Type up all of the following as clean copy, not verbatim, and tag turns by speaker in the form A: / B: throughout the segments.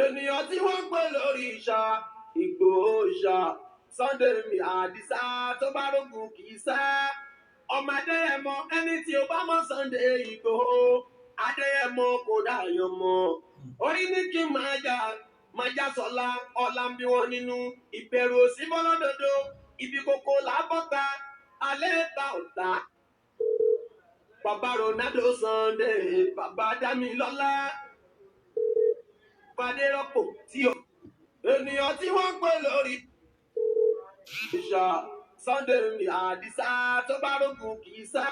A: Ènìyàn tí wọ́n pè lórí ìṣà Ìgbòho ìṣà Sunday mi Àdìsá tó bá rógun kì í sá. Ọmọ Adéyẹmọ ẹni tí ó bá mọ̀ Sunday Ìgbòho Adéyẹmọ kò dáyọ̀ mọ́. Orí ní kí n máa já sọ́la ọ̀la ń bí wọn nínú ìbẹ̀rù òsì bọ́lọ́dọ̀dọ̀ ibi kókó làbọ́ta alẹ́ ta ọ̀tá. Bàbá Ronaldo Sunday bàbá Dámilọ́lá pàdé rọ́pò tí o. Ènìyàn tí wọ́n pè lórí ìṣà Sunday mi Àdìsá tó bá rógun kì í sá.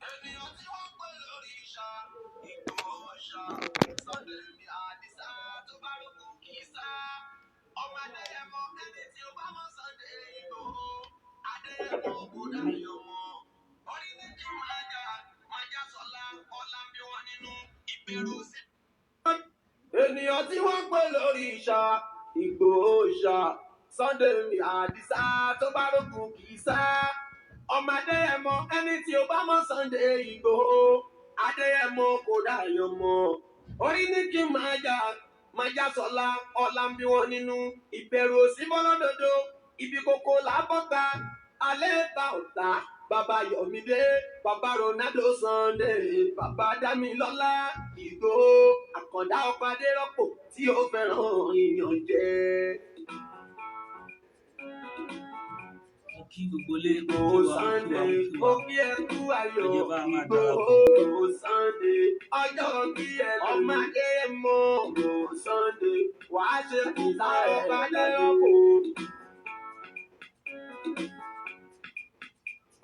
A: Ènìyàn tí wọ́n pè lórí ìṣà Ìgbòho ìṣà Sunday mi Àdìsá tó bá rógun kì í sá. Ọmọ Adéyẹmọ ẹni tí ó bá mọ̀ Sunday Ìgbòho Adéyẹmọ kò dáyọ̀ mọ́. Orí ní kí máa já sọ́la ọ̀la ń bí wọn nínú ìbẹ̀rù sí. Ènìyàn tí wọ́n pè lórí ìṣà Ìgbòho ìṣà Sunday mi Àdìsá tó bá rógun kì í sá. Ọmọ Adéyẹmọ ẹni tí ó bá mọ̀ Sunday Ìgbòho Adéyẹmọ kò dáyọ̀ mọ́. Orí ní kí máa já sọ́la ọ̀la ń bí wọn nínú ìbẹ̀rù òsì bọ́lọ́dọ̀dọ̀ ibi kókó làbọ́ta alẹ́ ta ọ̀tá. Bàbá Yọ̀mídé, bàbá Ronaldo Sunday, bàbá Dámilọ́lá Ìgbòho, àkàndá ọkọ̀ adérọ́pò tí ó fẹ́ràn ìyànjẹ.
B: Kí gbogbo lé
A: Ìgbòho Sunday, ó kí ẹ kú ayọ̀. Ìgbòho Sunday, ọjọ́ kí ẹ lò. Ọmọ Adéyẹmọ, Ìgbòho Sunday, wàá ṣe kìtà ọkọ̀ adérọ́pò.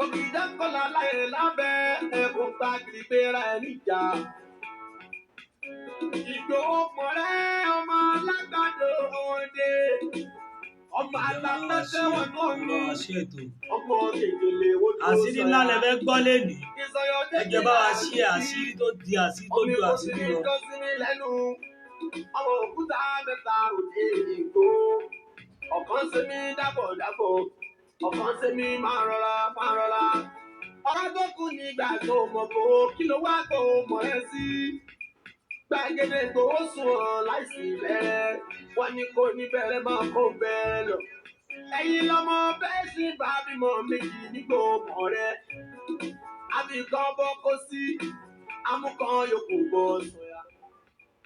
A: Òkìdá kọ́lá láyé lábẹ́ ẹ̀kún tagiri gbéra ẹ̀ níjà. Ìgbòho mọ̀rẹ́ ọmọ alágbàdo òde. Ọmọ alágbàṣẹ́ wọn náà ní. Ọmọ kékeré wo ló sọ ya.
B: Àṣírí ńlá lẹ fẹ́ gbọ́ lẹ́nìí. Ẹ jẹ́ bá wa ṣe àṣírí tó di àṣírí tó ju àṣírí lọ.
A: Omi kò sí ní lẹ́nu. Ọmọ òkúta mẹ́ta òde Ìgbòho. Ọ̀kan ṣe mí dábọ̀dábọ̀. Ọ̀kan ṣe mí máa rọra. Ọ̀rọ̀ tó kù nígbà tó mọ̀ kó kí ló wá tó mọ̀ ẹ́ sí. Gbàgede Ìgbòho sùn hàn láìsí bẹ́ẹ̀. Wọ́n ní kò ní bẹ̀rẹ̀ máa kó bẹ́ẹ̀ lọ. Ẹ̀yin lọmọ bẹ́ẹ̀ sì bá bímọ méjì nígbòho rẹ̀. Àbíkan bọ́ kó sí amúkan yòókù bọ́ sọ̀yà.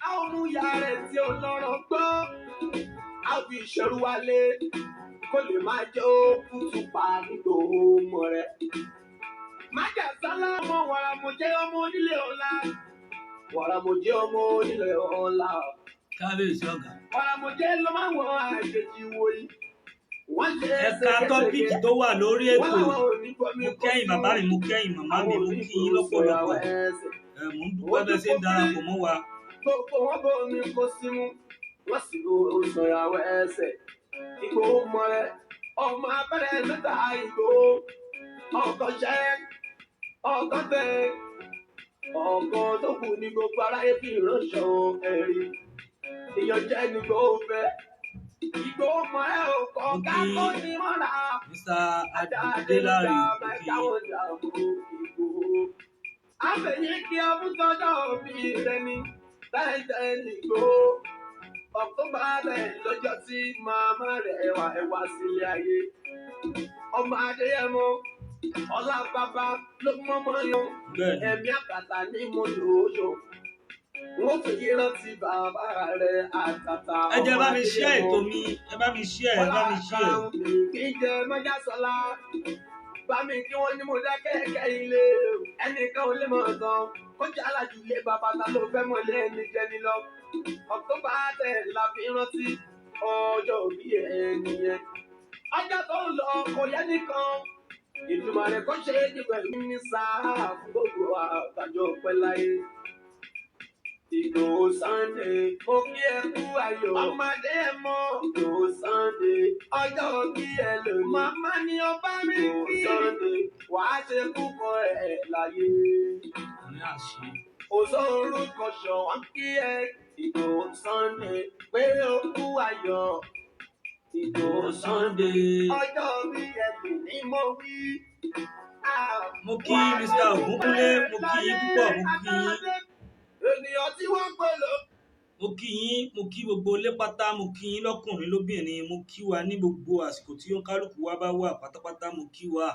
A: A ò mú ìyá rẹ̀ tí ó lọ́rọ̀ gbọ́. A ò fi ìṣẹ́rú wálé. Kó lè máa jẹ́ òkútu pa Ìgbòho mọ̀ rẹ̀. Májà sálá ọmọ wàràmọ̀jẹ́ ọmọ onílé ọ̀la. Wàràmọ̀jẹ́ ọmọ onílé ọ̀la.
B: Kábíyèsí ọ̀gá.
A: Wàràmọ̀jẹ́ ló máa ń wọ àjèjì wòye.
B: Ẹ̀ka tọ́pìkì tó wà lórí ètò. Mo kẹ́yìn bàbá mi, mo kẹ́yìn màmá mi, mo kí yín lọ́pọ̀lọpọ̀. Mo ń dúpẹ́ bẹ́ẹ̀ ṣe ń darapọ̀ mọ́ wa.
A: Gbogbo wọn bọ̀ mi kó símú. Wọ́n sì lo sọ̀yàwó ẹsẹ̀. Ìgbòho mọ̀rẹ́ ọmọ abẹ́rẹ́ mẹ́ta Ìgbòho ọkọ̀ṣẹ́ ọkọ̀tẹ̀ ọkọ̀ tó kù ní gbogbo aráyé fi ránṣọ ẹ̀rí ìyànjẹ́ ní Ìgbòho fẹ́. Ìgbòho mọ̀rẹ́ ọkọ̀ kákó ní mọ́ra.
B: Mr. Adélárì
A: Ìgbòho. Àfẹ̀yìn kí ọdún tọ́jọ́ òbí rẹ̀ ní tẹ́tẹ́ ní Ìgbòho. Ọ̀túnba rẹ̀ lọ́jọ́ tí màmá rẹ̀ ẹwà sílé ayé. Ọmọ Adéyẹmọ, ọlá bàbá ló mọ́mọ́ yan. Ẹ̀mí àtàtà ní mo lò ó yọ. Wọ́n fi rántí bàbá rẹ̀ àtàtà.
B: Ẹ jẹ́ bá mi share ètò mi, ẹ bá mi share, ẹ bá mi share.
A: Kì í jẹ mọ́jà sọ́lá. Bá mi kí wọ́n ní mo dákẹ́kẹ́ ilé. Ẹnìkan ò lè mọ̀ tán. Ó jẹ́ alájú ilé bàbá ta ló fẹ́ mọ̀ lé ẹni jẹni lọ. Ọ̀túnba tẹ̀ la fi rántí ọjọ́ òbí ẹni yẹn. Ọjọ́ tó ń lọ kò yẹ nìkan. Ìtumọ̀ rẹ̀ kò ṣe é di pẹ̀lú ní sáà fún gbogbo àtàjọ pẹ́ láyé. Ìgbòho Sunday, mo kí ẹ kú ayọ̀. Ọmọdé ẹ mọ Ìgbòho Sunday, ọjọ́ bí ẹ lò ní. Màmá ni ọba mi kí. Ìgbòho Sunday, wàá ṣe púpọ̀ ẹ̀ láyé.
B: Ní àṣẹ.
A: Òṣò orúkọ ṣọ̀wọ́n kí ẹ Ìgbòho Sunday, pé ó kú ayọ̀. Ìgbòho Sunday, ọjọ́ bí ẹ lò ní mo wí.
B: Mo kí Mr. Ògúnkúnlé, mo kí yín púpọ̀, mo kí yín.
A: Ènìyàn tí wọ́n pè lọ.
B: Mo kí yín, mo kí gbogbo ilé pátá, mo kí yín lọ́kùnrin lóbìnrin, mo kí wa ní gbogbo àsìkò tí ó ń kálukú wa bá wà pátápátá, mo kí wa.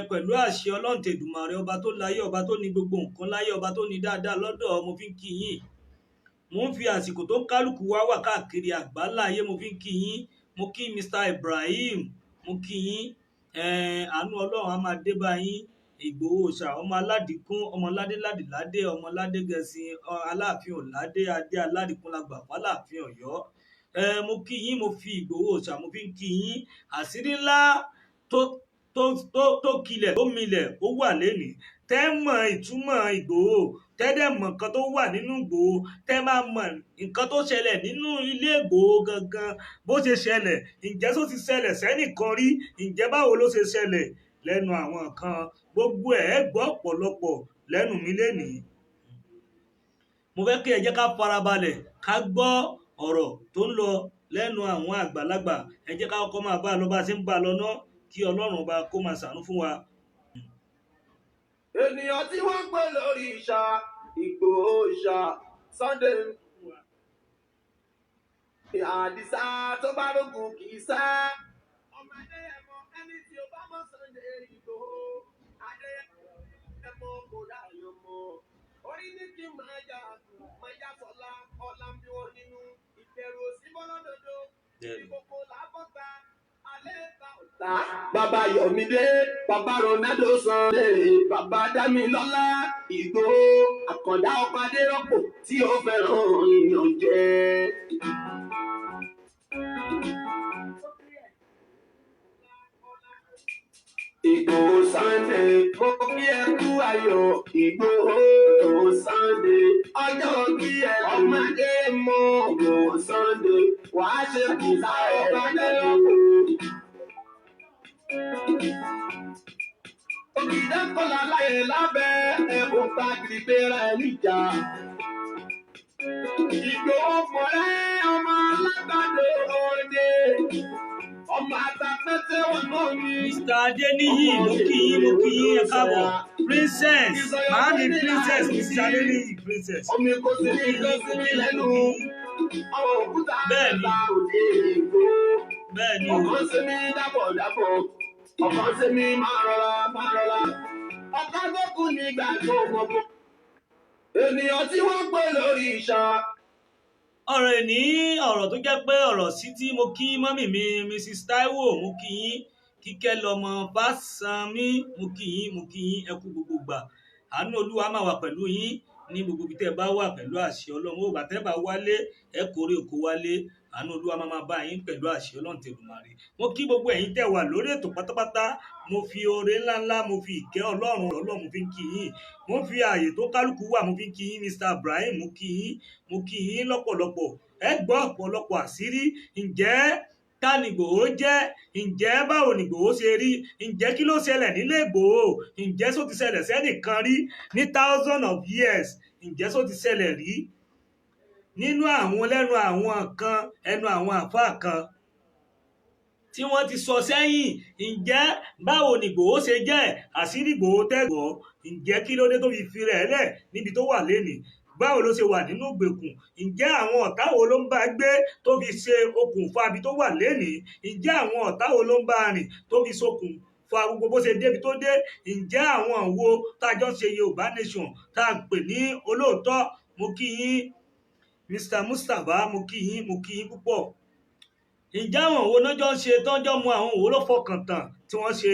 B: Pẹ̀lú àṣẹ Ọlọ́run Tèdùmàrè, ọba tó láyé, ọba tó ní gbogbo nǹkan láyé, ọba tó ní dáadáa lọ́dọ̀, mo fi ń kí yín. Mo ń fi àsìkò tó ń kálukú wa wà káàkiri àgbáláyé, mo fi ń kí yín. Mo kí Mr. Ibrahim, mo kí yín. Àánú Ọlọ́run á máa dé bá yín. Ìgbòho Òòṣà, ọmọ aládìkún, ọmọ ládéládìládé, ọmọ ládégẹṣin, aláàfin òládé, adé aládìkún lágbà fáláàfin Ọ̀yọ́. Mo kí yín, mo fi Ìgbòho Òòṣà, mo fi ń kí yín. Àṣírí ńlá tó kilẹ̀ tó milẹ̀ ó wà lénìí. Tẹ́ mọ̀ ìtumọ̀ Ìgbòho, tẹ́ dẹ̀ mọ̀ nǹkan tó wà nínú Ìgbòho, tẹ́ máa mọ̀ nǹkan tó ṣẹlẹ̀ nínú ilé Ìgbòho gangan bó ṣe ṣẹlẹ̀. Ǹjẹ́ tó ti ṣẹlẹ̀ sẹ́nìkan rí? Ǹjẹ́ báwo ló ṣe ṣẹlẹ̀ lẹ́nu àwọn kan? Gbogbo ẹ̀ gbọ́ ọ̀pọ̀lọpọ̀ lẹ́nu mi lénìí. Mo fẹ́ kí ẹ jẹ́ ká farabalẹ̀ ká gbọ́ ọ̀rọ̀ tó ń lọ lẹ́nu àwọn àgbàlagbà. Ẹ jẹ́ ká kọ́kọ́ máa bá a lọ bá a ṣe ń bá a lọ ná, kí Ọlọ́run ọba kó máa ṣàánú fún wa.
A: Ènìyàn tí wọ́n ń pè lórí ìṣà, Ìgbòho ìṣà, Sunday. Àdìsá tó bá rógùn kì í sá. Ọmọdé ẹ mọ ẹni tí ó bá mọ Sunday Ìgbòho. Adeyemo kò dáyọ̀ mọ́. Orí ní kí máa já sọ́lá, ọ̀la ń bí wọn nínú. Ìbẹ̀rù òsì bọ́lọ́dọ̀dọ̀. Ìkòkò làbọ̀ta, alẹ́ ta ọ̀tá. Bàbá Yọ̀mídé, bàbá Ronaldo Sunday, bàbá Dámilọ́lá, Ìgbòho, Àkàndá ọba Adérọ́pò tí ó fẹ́ràn ìyànjẹ. Ìgbòho Sunday, mo kí ẹ kú ayọ̀. Ìgbòho Sunday, ọjọ́ bí ẹ ọmọdé mọ. Ìgbòho Sunday, wàá ṣe kìsà ọba lẹ́yìn. Òkìdá kọlà láyé lábẹ́ ẹ̀bùn pàgìrì gbéra ẹ̀ níjà. Ìgbòho fọ̀rẹ́ ọmọ alágbàdo òde. Ọmọ àtàpẹ́tẹ́ wọn náà ní.
B: Mr. Adeniyi, mo kí yín, ẹ káàbọ̀. Princess, màá ní Princess, Mr. Adeniyi, Princess.
A: Omi kò sí ní ìjọ sí mi lẹ́nu. Ọmọ òkúta
B: Bẹ́ẹ̀ni.
A: òde èkó.
B: Bẹ́ẹ̀ni o.
A: Ọkàn sí mi dábọ̀dábọ̀. Ọkàn sí mi máa rọra. Ọkàn tó kù nígbà tó mọ̀gbọ́n. Ènìyàn tí wọ́n pè lórí ìṣà.
B: Ọ̀rọ̀ ẹni ọ̀rọ̀ tó jẹ́ pé ọ̀rọ̀ sí tí mo kí mọ́mì mi Mrs. Taiwo, mo kí yín. Kíkẹ́ lọmọ Fáṣánmi, mo kí yín ẹ kú gbogbo gbà. Àánú Olúwa máa wà pẹ̀lú yín ní gbogbo ibi tẹ́ ẹ bá wà pẹ̀lú àṣẹ Ọlọ́run. Ó bá tẹ́ bá wálé ẹ kórè oko wálé. Àánú Olúwa máa bá yín pẹ̀lú àṣẹ Ọlọ́run Tèdùmàrè. Mo kí gbogbo ẹ̀yin tẹ́ wà lórí ètò pátápátá. Mo fi oore ńláńlá, mo fi ìkẹ́ Ọlọ́run mo fi ń kí yín. Mo fi ààyè tó kálukú wà, mo fi ń kí yín. Mr. Ibrahim, mo kí yín lọ́pọ̀lọpọ̀. Ẹ gbọ́ ọ̀pọ̀lọpọ̀ àṣírí. Ǹjẹ́ ta ni Ìgbòho jẹ́? Ǹjẹ́ báwo ni Ìgbòho ṣe rí? Ǹjẹ́ kí ló ṣẹlẹ̀ nílé Ìgbòho? Ǹjẹ́ só ti ṣẹlẹ̀ sẹ́nìkan rí ní thousands of years? Ǹjẹ́ só ti ṣẹlẹ̀ rí nínú lẹ́nu àwọn kan, ẹnu àwọn àfáà kan tí wọ́n ti sọ sẹ́yìn? Ǹjẹ́ báwo ni Ìgbòho ṣe jẹ́? Àṣírí Ìgbòho tẹ́gbọ́. Ǹjẹ́ kí ló dé tó fi rẹ̀ lẹ̀ níbi tó wà lénìí? Báwo ló ṣe wà nínú ìgbèkùn? Ǹjẹ́ àwọn ọ̀tá wo ló ń bá gbé tó fi ṣe okùnfà ibi tó wà lénìí? Ǹjẹ́ àwọn ọ̀tá wo ló ń bá rìn tó fi ṣokùnfà gbogbo bó ṣe débi tó dé? Ǹjẹ́ àwọn wo tájọ́ ṣe Yorùbá nation tá a pè ní olóòótọ́? Mo kí yín Mr. Mustapha, mo kí yín púpọ̀. Ǹjẹ́ àwọn wo lọ́jọ́ ń ṣe tọ́jọ́ mu àwọn wo ló fọkàn tán tí wọ́n ṣe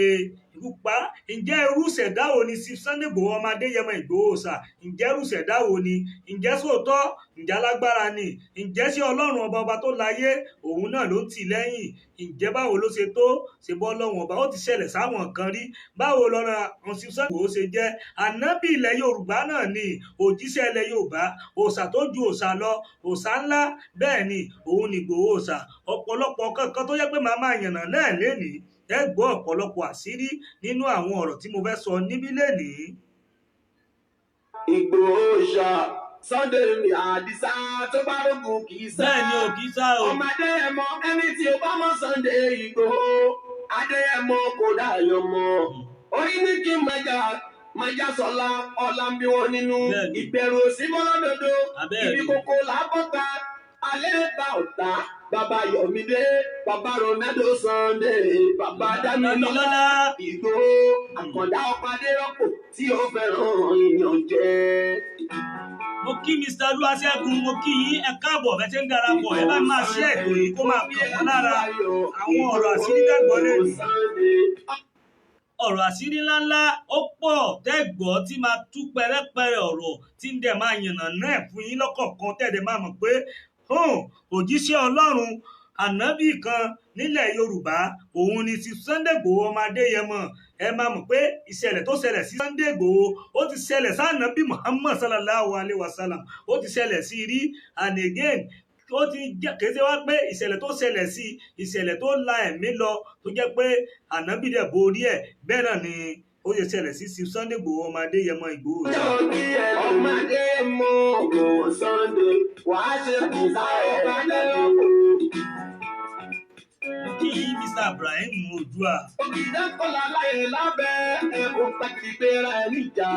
B: ikú pa ǹjẹ́ irú ìṣẹ̀dá wo ni Sunday Igboho ọmọ Adéyẹmọ Ìgbòho Òòṣà ǹjẹ́ irú ìṣẹ̀dá wo ni ǹjẹ́ sóòótọ́ ǹjẹ́ alágbára ni ǹjẹ́ sí ọlọ́run ọba tó láyé òun náà ló ń tì lẹ́yìn ǹjẹ́ báwo ló ṣe tó ṣe bọ́ ọlọ́run ọba ó ti ṣẹlẹ̀ sáwọn kan rí báwo lọ́nà Sunday Igboho ṣe jẹ́ ànábì ilẹ̀ Yorùbá náà ni òjíṣẹ́ ilẹ̀ Yorùbá òòṣà tó ju òòṣà lọ òòṣà ńlá bẹ́ẹ̀ ni òun ni Ìgbòho Òòṣà ọ̀pọ̀lọpọ̀ kankan tó yẹ pé màá máa yànnà náà lénìí ẹ gbọ́ ọ̀pọ̀lọpọ̀ àṣírí nínú àwọn ọ̀rọ̀ tí mo fẹ́ sọ níbí lénìí.
A: Ìgbòho Òòṣà Sunday ní Àdìsá tó bá rògùn kì í sá.
B: Bẹ́ẹ̀ ni ò kì í sá o.
A: Ọmọ Adéyẹmọ ẹni tí ó bá mọ Sunday Ìgbòho Adéyẹmọ kò dáyọ mọ. Orí ní kí májà sọlá ọlá ń bí wọn nínú ìbẹ̀rù òsì mọ́lọ́dọ̀dọ̀ ibi kókó làbọ̀ta alẹ́ ta ọ̀tá bàbá Yọ̀mídé bàbá Ronaldo Sunday bàbá Dámilọ́lá Ìgbòho àkàndá ọ̀pàdé rọ́pò tí ó fẹ́ràn èèyàn jẹ́.
B: Mo kí Mr. Olúwaṣẹ́gun mo kí yín ẹ káàbọ̀ bẹ́ẹ̀ ṣe ń darapọ̀ ẹ bá máa ṣe ètò yìí kó máa kàn wọ́n lára àwọn ọ̀rọ̀ àṣírí dẹ́gbọ́n lẹ́nu. Ọ̀rọ̀ àṣírí ńláńlá ó pọ̀ tẹ́gbọ́ tí máa tú pẹrẹpẹrẹ ọ̀rọ̀ tí ń dẹ̀ máa yànnà náà fún yín lọ́kọ̀ọ̀kan tẹ́ẹ̀dẹ̀ máa mọ̀ pé òjíṣẹ́ Ọlọ́run ànábì kan nílẹ̀ Yorùbá òun ni ti Sunday Igboho ọmọ Adéyẹmọ ẹ máa mọ̀ pé ìṣẹ̀lẹ̀ tó ṣẹlẹ̀ sí Sunday Igboho ó ti ṣẹlẹ̀ sí ànábì Muhammad sallallahu alayhi wa sallam ó ti ṣẹlẹ̀ sí rí and again ó ti jẹ́ kéde wá pé ìṣẹ̀lẹ̀ tó ṣẹlẹ̀ sí ìṣẹ̀lẹ̀ tó la ẹ̀mí lọ tó jẹ́ pé ànábì dẹ̀ borí ẹ̀ bẹ́ẹ̀ náà ni ó yẹ ṣẹlẹ̀ sí Sunday Igboho ọmọ Adéyẹmọ Ìgbòho.
A: ọmọ Adéyẹmọ Ìgbòho Sunday wàá ṣe kùsà ọba lẹ́yìn.
B: Kí Mr. Ibrahim Odua.
A: Òkìdá kọlà láyé lábẹ́ ẹ̀kọ́ pàtì gbéra ẹ̀ níjà.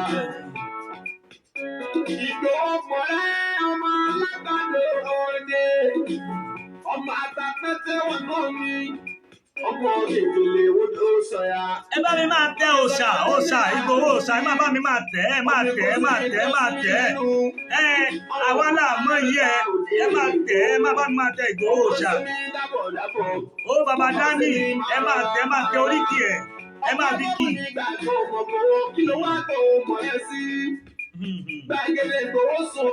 A: Ìgbòho mọ̀rẹ́ ọmọ alágbàdo òde. Ọmọ àtàpẹ́tẹ́ wọn náà ní. Ọmọ ìdílé odò sọ̀yà.
B: Ẹ bá mi máa tẹ òòṣà Ìgbòho Òòṣà ẹ máa bá mi máa tẹ ẹ máa tẹ. Àwa là mọ̀ yìí ẹ máa tẹ ẹ máa bá mi máa tẹ Ìgbòho Òòṣà. Ó bàbá dání ẹ máa tẹ oríkì ẹ máa fi kì.
A: Kí ló wá tó mọ̀ ẹ́ sí? Gbàgede Ìgbòho sùn.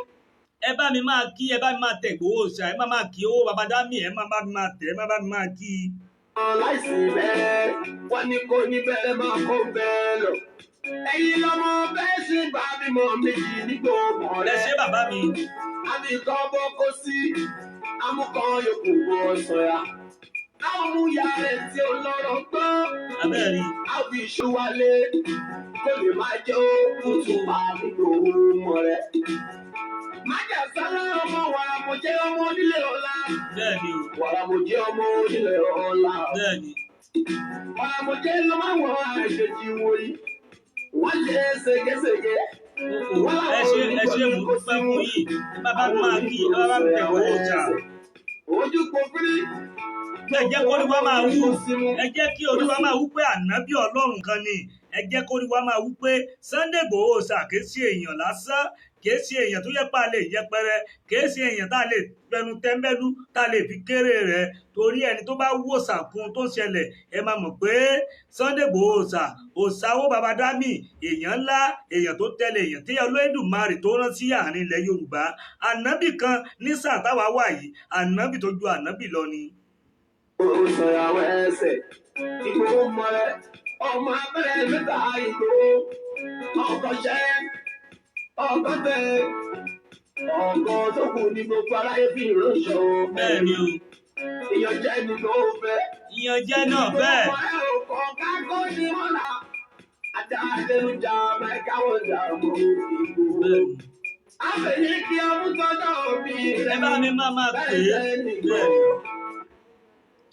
B: Ẹ bá mi máa kí ẹ bá mi máa tẹ Ìgbòho Òòṣà ẹ máa kí owó bàbá dání ẹ máa bá mi máa tẹ ẹ máa bá mi máa kí.
A: Láìsí bẹ́ẹ̀ wọ́n ní kò ní bẹ́ẹ̀ máa kó bẹ́ẹ̀ lọ. Ẹ̀yin lọ́mọ bẹ́ẹ̀ ṣe bá bímọ méjì nígbò mọ̀ rẹ̀.
B: Ẹ ṣé bàbá mi.
A: Àbíkọ́ bọ́ kó sí amúkan yòókù bọ́ sọ̀yà. Àwọn mú ya rẹ̀ tí ó lọ́rọ̀ gbọ́.
B: Abẹ́rẹ́.
A: Àbí ìṣúwálé kò lè máa jẹ́ òkútu àbíkò mọ̀ rẹ̀. Májà sálá ọmọ wàrà mo jẹ́ ọmọ onílé ọ̀la.
B: Bẹ́ẹ̀ni.
A: Wàrà mo jẹ́ ọmọ onílé ọ̀la.
B: Bẹ́ẹ̀ni.
A: Wàrà mo jẹ́ lọ́mọ àwọn àṣejì wòye. Wọ́n lé ségesège.
B: Ẹ ṣe mú pẹ́ fún yìí. Ẹ bá bá máa kí ẹ bá bá tẹ Ìgbòho Òòṣà.
A: Ojú kò fírí.
B: Ẹ jẹ́ kó orí wa máa wú. Ẹ jẹ́ kí orí wa máa wú pé ànábì Ọlọ́run kan ni. Ẹ jẹ́ kó orí wa máa wú pé Sunday Igboho Òòṣà kìí ṣe èèyàn lásán. Kìí ṣe èèyàn tó yẹ pa lè yẹpẹrẹ kìí ṣe èèyàn tá a lè fẹnu tẹ́ńbẹ́lú tá a lè fi kéré rẹ̀ torí ẹni tó bá wò sàkún tó ń ṣẹlẹ̀ ẹ máa mọ̀ pé Sunday Igboho Òòṣà òòṣàwó baba dami èèyàn ńlá èèyàn tó tẹ̀lé èèyàn tí Olódùmarè tó rán sí àárín ilẹ̀ Yorùbá ànábì kan ní sáà táwa wà yìí ànábì tó ju ànábì lọ ni.
A: Òṣèyàwó ẹsẹ̀ Ìgbòho mọ̀rẹ́ ọmọ abẹ́rẹ́ mẹ́ta Ìgbòho ọkọ̀ṣẹ́ ọgọ́tẹ̀ ọgọ́ tó kù ní gbogbo aráyé fi ìránṣẹ́ o.
B: Bẹ́ẹ̀ni o.
A: Ìyànjẹ ni ló fẹ́.
B: Ìyànjẹ náà bẹ́ẹ̀.
A: Ìgbòho ẹ̀ ò kọ́ kákó ní mọ́lá. Àti àdéhùnjà mẹ́ka wọ́n dà mọ́ Ìgbòho. Àbẹ̀yẹ kí ọmú tọ́jọ́ òbí rẹ̀.
B: Ẹ bá mi máa pè é. Bẹ́ẹ̀.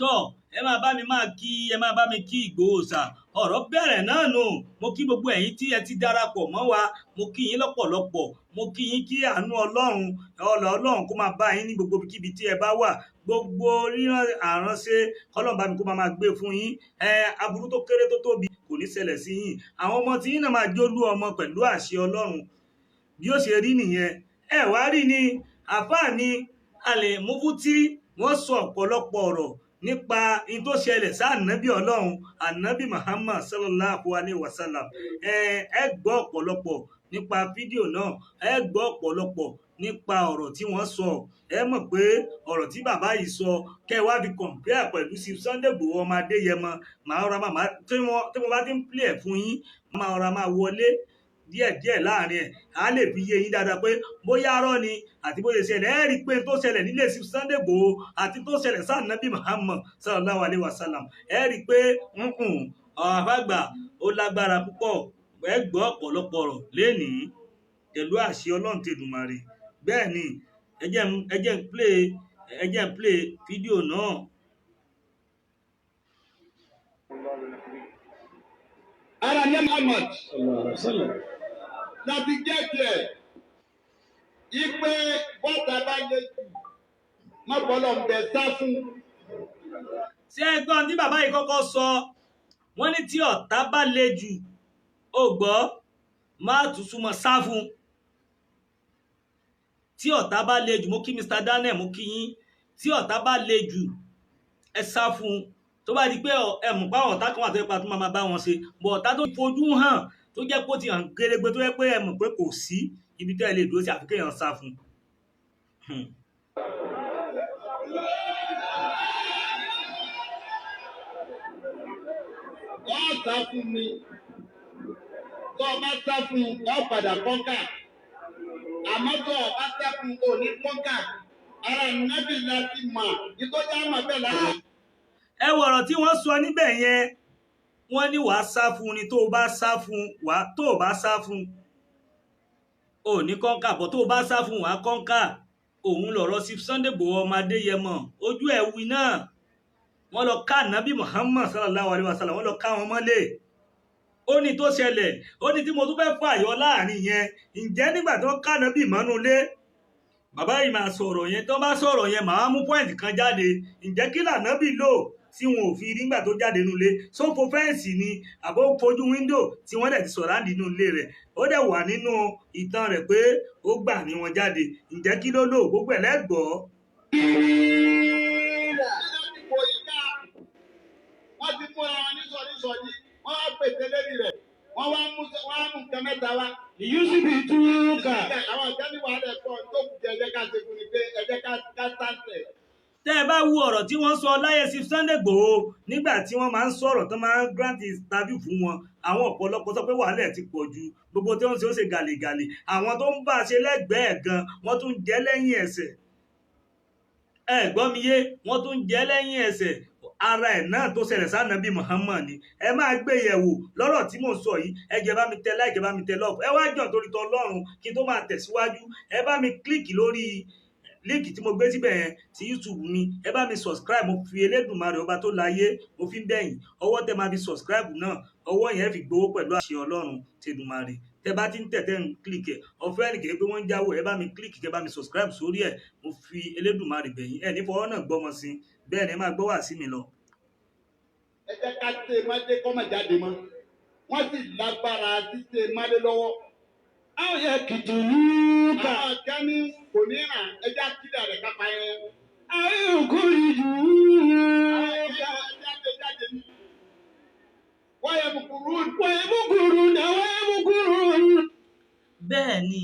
B: Tọ́ ẹ máa bá mi máa kí ẹ máa bá mi kí Ìgbòho Òòṣà ọ̀rọ̀ bẹ̀rẹ̀ náà nù mo kí gbogbo ẹ̀yin tí ẹ ti darapọ̀ mọ́ wa mo kí yín lọ́pọ̀lọpọ̀ mo kí yín kí àánú Ọlọ́run kó máa bá yín ní gbogbo kíbi tí ẹ bá wà gbogbo ríran àránṣẹ́ Ọlọ́run bá mi kó máa gbé fún yín aburú tó kéré tó tóbi kò ní ṣẹlẹ̀ sí yín àwọn ọmọ tí yín náà máa jólú ọmọ pẹ̀lú àṣẹ Ọlọ́run bí ó ṣe rí nìyẹn wá rí ni àfáà ni alẹ́ mufti wọ́n sọ ọ̀pọ̀lọpọ̀ ọ̀rọ̀ nípa in tó ṣẹlẹ̀ sí ànábì ọlọ́run ànábì Muhammad sallallahu alayhi wa sallam. Ẹ gbọ́ ọ̀pọ̀lọpọ̀ nípa fídíò náà, ẹ gbọ́ ọ̀pọ̀lọpọ̀ nípa ọ̀rọ̀ tí wọ́n sọ. Ẹ mọ̀ pé ọ̀rọ̀ tí bàbá yìí sọ kẹ́ wá fi compare pẹ̀lú sí Sunday Igboho ọmọ Adéyẹmọ. Màá rọra máa tí mo bá ti ń play ẹ̀ fún yín, máa rọra máa wọlé díẹ̀díẹ̀ láàrin ẹ̀ á lè fi yé yín dáadáa pé bóyá arọ́ ni àti bóyá ṣẹlẹ̀. Ẹ rí i pé tó ṣẹlẹ̀ nílé sí Sunday Igboho àti tó ṣẹlẹ̀ sí ànábì Muhammad sallallahu alayhi wa sallam. Ẹ rí i pé àfàgbà ó lágbára púpọ̀. Ẹ gbọ́ ọ̀pọ̀lọpọ̀ ọ̀rọ̀ lénìí pẹ̀lú àṣẹ Ọlọ́run Tèdùmàrè. Bẹ́ẹ̀ ni ẹ jẹ́ ń play fídíò náà.
A: Ara ní Muhammad láti jẹ́ tiẹ̀ ipe bọ́tà bá lè jù mọ́bọ́lọ́ ń bẹ sá fún.
B: Ṣé ẹgbọ́n tí bàbá yìí kọ́kọ́ sọ wọ́n ní tí ọ̀tá bá le jù ó gbọ́ má tún súnmọ́ sá fún. Tí ọ̀tá bá le jù, mo kí Mr. Daniel, mo kí yín, tí ọ̀tá bá le jù ẹ sá fún. Tó bá di pé ẹ mọ̀ pé àwọn ọ̀tá kan wà tó yẹ pé a tún máa bá wọn ṣe, bọ̀ ọ̀tá tó fojú hàn tó jẹ́ pé ó ti hàn gérégbé tó yẹ pé ẹ mọ̀ pé kò sí ibi tẹ́ ẹ lè dúró sí àfi kéèyàn sá fún.
A: Wọ́n sá fún mi, tó o bá sá fún ọ padà kọ́ńkà, àmọ́ tó o bá sá fún o ní kọ́ńkà, ara nábì láti mọ̀ ìtọ́jú àmọ́ bẹ́ẹ̀ lára.
B: Ẹ wo ọ̀rọ̀ tí wọ́n sọ níbẹ̀ yẹn, wọ́n ní wàá sá fún ni tó o bá sá fún wàá tó o bá sá fún ò ní kọ́ńkà, bọ̀ tó o bá sá fún wàá kọ́ńkà. Òun lọ̀rọ̀ sí Sunday Igboho ọmọ Adéyẹmọ ojú ẹ̀ wí náà. Wọ́n lọ ká ànábì Muhammad sallallahu alayhi wa sallam, wọ́n lọ ká wọn mọ́lé. Ó ní tó ṣẹlẹ̀, ó ní tí mo tún fẹ́ fàyọ láàrin yẹn, ǹjẹ́ nígbà tó ká ànábì mọ́nú ilé bàbá yìí máa sọ̀rọ̀ yẹn, tó bá sọ̀rọ̀ yẹn màá mú pọ́ìntì kan jáde. Ǹjẹ́ kí lànábì lò tí wọn ò fi rí nígbà tó jáde nínú ilé? Sófo fẹ́ǹsì ni àbó fojú wíńdò tí wọ́n dẹ̀ ti sọ̀rọ̀ àǹdí nínú ilé rẹ̀? Ó dẹ̀ wà nínú ìtàn rẹ̀ pé ó gbà ní wọn jáde. Ǹjẹ́ kí ló lò? Gbogbo ẹ̀ lẹ́gbọ̀ọ́.
A: Wọ́n ti mú ara wọn ní sọ̀dí, wọ́n wá pèsè lérí rẹ̀, wọ́n wá mú nǹkan mẹ́ta wá. Ìyúsùbí túkà. Àwọn ìjẹ́ni wà lẹ̀ kọ́ tó kù jẹ́ ẹ̀jẹ̀ ká ṣe fún ni pé ẹ̀jẹ̀ ká sáńtẹ̀.
B: Tẹ́ ẹ bá wo ọ̀rọ̀ tí wọ́n sọ láyé sí Sunday Igboho nígbà tí wọ́n máa ń sọ̀rọ̀ tó máa ń grant interview fún wọn, àwọn ọ̀pọ̀lọpọ̀ sọ pé wàhálà ti pọ̀ ju gbogbo tí wọ́n ṣe ó ṣe gàlégàlé. Àwọn tó ń bá a ṣe lẹ́gbẹ̀ẹ́ gan wọ́n tún jẹ́ lẹ́yìn ẹsẹ̀. Ẹ gbọ́ mi yé, wọ́n tún jẹ́ lẹ́yìn ẹsẹ̀. Ara ẹ̀ náà tó ṣẹlẹ̀ sànábì Muhammad ni. Ẹ máa gbé yẹ̀wò lọ́rọ̀ tí mò ń sọ yìí. Ẹ jẹ́ bá mi tẹ like, ẹ bá mi tẹ love. Ẹ wá jọ̀ torí tọ Ọlọ́run kí n tó máa tẹ̀síwájú. Ẹ bá mi kílíkì lórí líǹkì tí mo gbé síbẹ̀ yẹn ti YouTube mi. Ẹ bá mi subscribe, mo fi Elédùmarè ọba tó láyé mo fi ń bẹ̀yìn. Ọwọ́ tẹ máa fi subscribe náà, ọwọ́ yẹn fi gbowó pẹ̀lú àṣẹ Ọlọ́run Tèdùmarè. Tẹ bá ti ń tẹ̀ ń kílíkì ẹ̀ ọ̀fẹ́ nìkẹ́ pé wọ́n ń jáwó. Ẹ bá mi kílíkì, kẹ bá mi subscribe sórí ẹ̀, mo fi Elédùmarè bẹ̀yìn. Ẹ ní fọwọ́ náà gbọ́mọ sí, bẹ́ẹ̀ ni ẹ máa gbọ́ wá sí mi lọ.
A: Ẹ jẹ́ ká tẹ mádé kọ́ máa jáde mọ́, wọ́n sì lágbára títẹ mádé lọ́wọ́. Àwọn yẹn kìtù lúkà. Àwọn kan ní kò ní ràn ẹja kílà rẹ̀ kápá yẹn. Àwọn òkú rí jù ú. Àwọn jáde ní. Wọ́n yẹ mukuru. Wọ́n yẹ mukuru náà, wọ́n yẹ mukuru.
B: Bẹ́ẹ̀ ni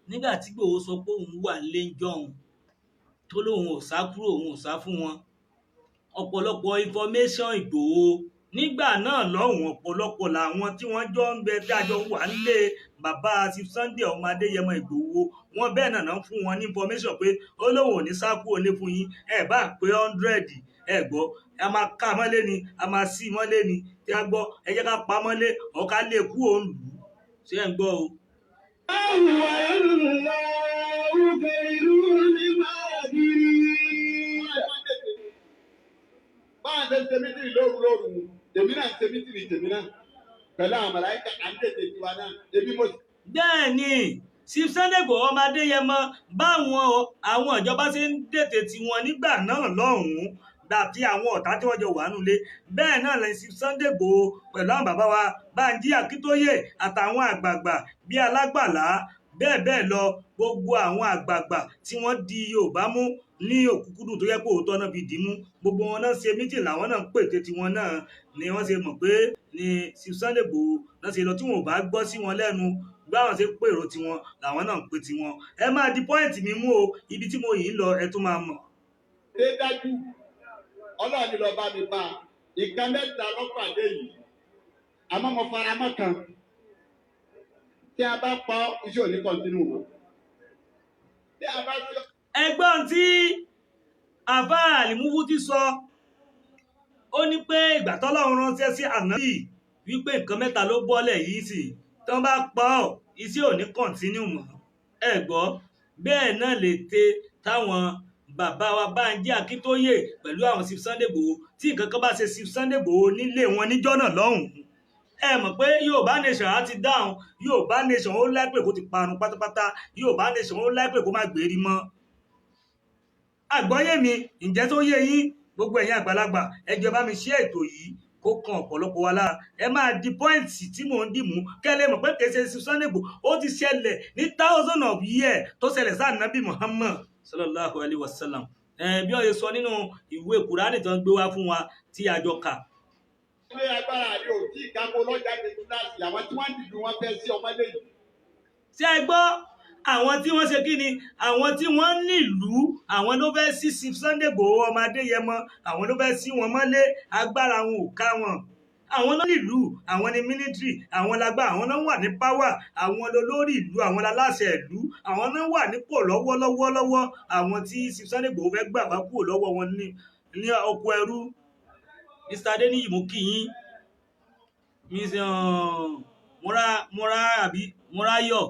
B: nígbà tí Igboho sọ pé òun wà nílé ńjọ́un tó lóun ò sá kúrò, òun ò sá fún wọn. Ọ̀pọ̀lọpọ̀ information Igboho nígbà náà lọ́hùn, ọ̀pọ̀lọpọ̀ làwọn tí wọ́n jọ ń bẹ dájọ́ wà nílé bàbá àti Sunday ọmọ Adéyẹmọ Igboho. Wọ́n bẹ́ẹ̀ náà fún wọn ní information pé ó lóun ò ní sá kúrò lé fún yín. Ẹ bá pé 100 ẹ gbọ́, a máa ká mọ́lé ni, a máa sí mọ́lé ni. Tí a gbọ́ ẹ jẹ́ ká pa mọ́lé ọ̀ká lè kú òun lù ú. Ṣé ẹ ń gbọ́ o?
A: Báwọn ṣe ń ṣe mítìrì lóru, tèmi náà ń ṣe mítìrì tèmi náà. Pẹ̀lú àwọn màláíkà à ń tètè tiwa náà, ebi mo sì.
B: Bẹ́ẹ̀ ni Sunday Igboho ọmọ Adéyẹmọ báwọn àwọn ìjọba ṣe ń tètè tiwọn nígbà náà lọ́hùn-ún dàbí àwọn ọ̀tá tí wọ́n jọ wà nulẹ̀. Bẹ́ẹ̀ náà lẹ́yìn Sunday Igboho pẹ̀lú àwọn bàbá wa Bánjí Akíntóyè àtàwọn àgbààgbà bíi Alágbàlá, bẹ́ẹ̀ bẹ́ẹ̀ lọ gbogbo àwọn àgbààgbà tí wọ́n di Yorùbá mú ní òkúkúdùn tó yẹ pé òótọ́ náà fi dì í mú gbogbo wọn náà ṣe mítìn làwọn náà ń pète tiwọn náà ni wọ́n ṣe mọ̀ pé ní Sunday Igboho náà ṣe lọ tí wọn ò bá gbọ́ sí wọn lẹ́nu báwọn ṣe pèrò tiwọn làwọn náà ń pè tiwọn ẹ máa di pọ́ìntì mi mú o ibi tí mo yìí ń lọ ẹ tún máa mọ̀.
A: ṣé dájú Ọlọ́run ni lọ bá mi bá ìkan mẹ́ta lọ́pàdé yìí àmọ́ mo fara mọ́ kan tí a bá pa iṣẹ́ òní kọ́ntínú wọn. tí a bá sọ.
B: ẹgbọ́n tí àfá àlìmúfú ti sọ ó ní pé ìgbà tọ́lọ́run ránṣẹ́ sí ànábì wípé nǹkan mẹ́ta ló bọ́lẹ̀ yìí sì tí wọ́n bá pa ọ́ iṣẹ́ òní kọ́ntínú mọ́ ẹ gbọ́ bẹ́ẹ̀ náà lè te táwọn bàbá wa Bánjí Akíntóyè pẹ̀lú àwọn Sunday Igboho tí nǹkan kan bá ṣe Sunday Igboho nílé wọn níjọ́ náà lọ́hùn-ún ẹ mọ̀ pé Yorùbá nation á ti dáhùn Yorùbá nation ó láìpẹ́ kó ti parun pátápátá Yorùbá nation ó láìpẹ́ kó má gbérí mọ́ àgbọ́yé mi ǹjẹ́ tó yé yín gbogbo ẹ̀yin àgbàlagbà ẹ jọ̀ọ́ bá mi ṣe ètò yìí kó kan ọ̀pọ̀lọpọ̀ wa lára ẹ máa di pọ́ìntì tí mò ń dìmú kẹ́lẹ́ mọ̀ pé kèsè Sunday Igboho ó ti ṣẹlẹ̀ ní thousand of years tó ṣẹlẹ̀ sáà nàbí Muhammad sallallahu alayhi wa sallam bí ó yẹ sọ nínú ìwé Kùránì tó ń gbé wá fún wa tí a jọ kà.
A: ilé agbára rẹ ò tí ì kápó lọ́jà tètè láti àwọn tí wọ́n ń dìbò wọn fẹ́ sí ọmọdé yìí.
B: ṣé ẹ gbọ́ àwọn tí wọ́n ṣe kí ni àwọn tí wọ́n nílùú àwọn ló fẹ́ sí Sunday Igboho ọmọ Adéyẹmọ àwọn ló fẹ́ sí wọn mọ́lé agbára wọn ò ká wọn àwọn náà nílùú àwọn ní mílítírì àwọn lágbá àwọn náà wà ní páwà àwọn lólórí ìlú àwọn aláṣẹ ìlú àwọn náà wà nípò lọ́wọ́lọ́wọ́ àwọn tí Sunday Igboho fẹ́ gbà bá kúrò lọ́wọ́ wọn ní oko ẹrú. Mr. Adeniyi mo kí yín Mọ́ráyọ̀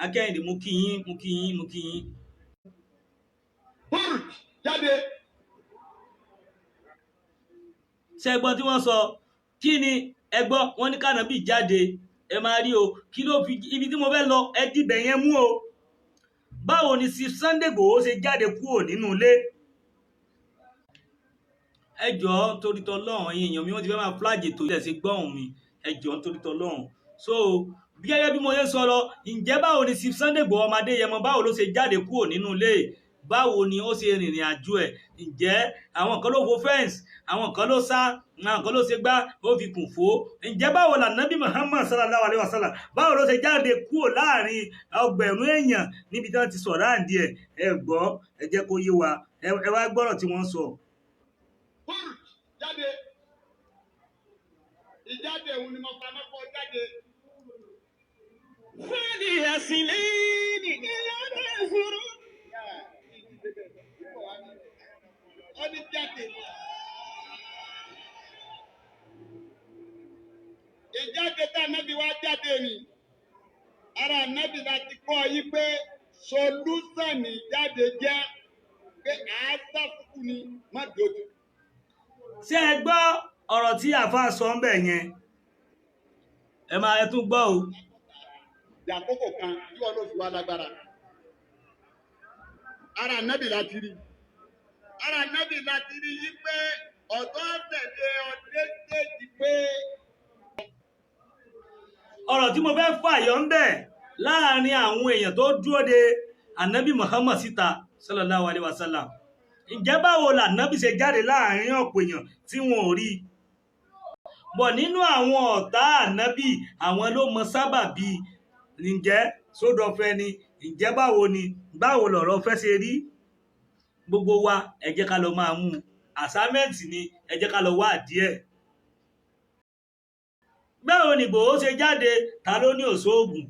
B: Akẹ́yìndé mo kí yín.
A: Burj jáde.
B: ṣé ẹgbọ́n tí wọ́n sọ kí ni ẹgbọ́n wọn ní kànábì jáde ẹ máa rí o kí ló fi ibi tí mo fẹ́ lọ ẹ dìbẹ̀ yẹn mú o báwo ni Sunday Igboho ṣe jáde kúrò nínú ilé ẹ jọ̀ọ́ torí tọlọ́run ẹ̀yin èèyàn mi wọ́n ti fẹ́ máa flag ètò ilẹ̀ sí gbọ́n mi ẹ jọ̀ọ́ torí tọlọ́run so bí gẹ́gẹ́ bí mo yẹ sọ lọ ǹjẹ́ báwo ni Sunday Igboho ọmọ Adéyẹmọ báwo ló ṣe jáde kúrò nínú ilé báwo ni ó ṣe rìnrìn àjò ẹ̀ ǹjẹ́ àwọn kan ló fo fẹ́ǹsì àwọn kan ló sá àwọn kan ló ṣe gbá ó fi kùn fó ǹjẹ́ báwo là nábì Muhammad sallallahu alayhi wa sallam báwo ló ṣe jáde kúrò láàrin ọgbẹ̀rún èèyàn níbi tí wọ́n ti sọ̀rọ̀ àǹdí ẹ̀ ẹ gbọ́ ẹ jẹ́ kó yé wa ẹ wá gbọ́rọ̀ tí wọ́n sọ.
A: jáde ìjáde òun ni mo fa mọ́kọ́ jáde.
C: Fadi asilini ilana zuru.
A: Ọdún jáde. Ìjáde tá nábì wá jáde ni. Ara nábì láti kọ́ yí pé solúsàn ìjáde jẹ́ pé àásà fúkú ni má dojú.
B: ṣé ẹ gbọ́ ọ̀rọ̀ tí àáfàá sọ ń bẹ̀ yẹn ẹ tún gbọ́ o.
A: Àkókò kan tí wọn ló fi wá lágbára. Ara nábì láti rí. Ara nábì láti rí yí pé ọ̀dọ́ tẹ̀lé ọdẹ déjì pé.
B: ọ̀rọ̀ tí mo fẹ́ fàyọ ń bẹ̀ láàrin àwọn èèyàn tó dúró de ànábì Muhammad síta sallallahu alaihi wasallam ǹjẹ́ báwo lànábì ṣe jáde láàrin ọ̀pọ̀ èèyàn tí wọn ò rí bọ̀ nínú àwọn ọ̀tá ànábì àwọn ló mọ sábàbí ǹjẹ́ sódọ̀fẹ́ ni ǹjẹ́ báwo lọ̀rọ̀ fẹ́ ṣe rí gbogbo wa ẹ jẹ́ ká lọ máa mú àsámẹ́ǹtì ni ẹ jẹ́ ká lọ wá díẹ̀. báwo ni Ìgbòho ṣe jáde ta ló ní òṣoògùn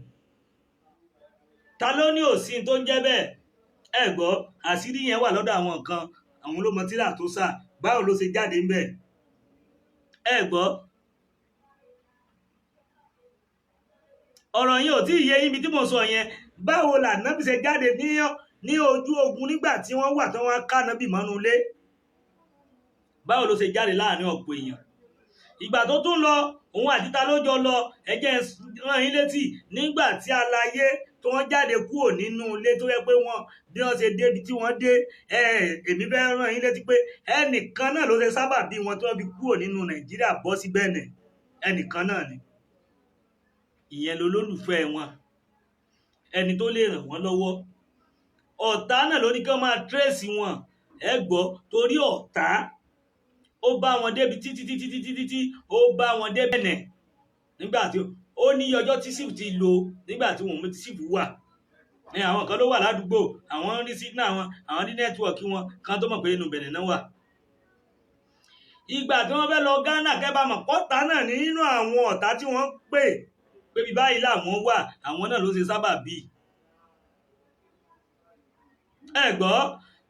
B: ta ló ní òsín tó ń jẹ́ bẹ́ẹ̀ ẹ gbọ́ àṣírí yẹn wà lọ́dọ̀ àwọn nǹkan àwọn ló mọ tíra tó sà báwo ló ṣe jáde ń bẹ̀ ẹ gbọ́ ọ̀rọ̀ yẹn ò tí ì yé yín bí tí mo sọ yẹn báwo lànábì ṣe jáde ní ojú ogun nígbà tí wọ́n wà tí wọ́n ká nábì mọ́nú ilé báwo ló ṣe jáde láàrin ọ̀pọ̀ èèyàn ìgbà tó tún lọ òun àti ta ló jọ lọ ẹjẹ́ rán yín létí nígbà tí aláyé tó wọ́n jáde kúrò nínú ilé tó yẹ pé wọ́n bí wọ́n ṣe débi tí wọ́n dé èmi fẹ́ rán yín létí pé ẹnìkan náà ló ṣe sábà bí wọn tí wọ́n fi kúrò nínú Nàìjíríà bọ́ sí Bẹ̀nẹ̀ ẹnìkan náà ni ìyẹn lolólùfẹ́ wọn ẹni tó lè ràn wọ́n lọ́wọ́. Ọ̀tá náà ló ní kí wọ́n máa tírèsì wọn ẹ gbọ́ torí ọ̀tá ó bá wọn débi títí ó bá wọn dé Bẹ̀nẹ̀ nígbà tí ó ní ọjọ́ tí sífù ti lò nígbà tí wọn mú ti sífù wà ní àwọn kan ló wà ládùúgbò àwọn rí sígínà wọn àwọn rí nẹ́tíwọ̀kì wọn kan tó mọ̀ pé inú Bẹ̀nẹ̀ náà wà. Ìgbà tí wọ́n fẹ́ lọ Ghana kẹ́bà mọ̀ pọ́tà náà nínú àwọn ọ̀tá tí wọ́n pè pé bí báyìí làwọn wà àwọn náà ló ṣe sábà bí. Ẹ gbọ́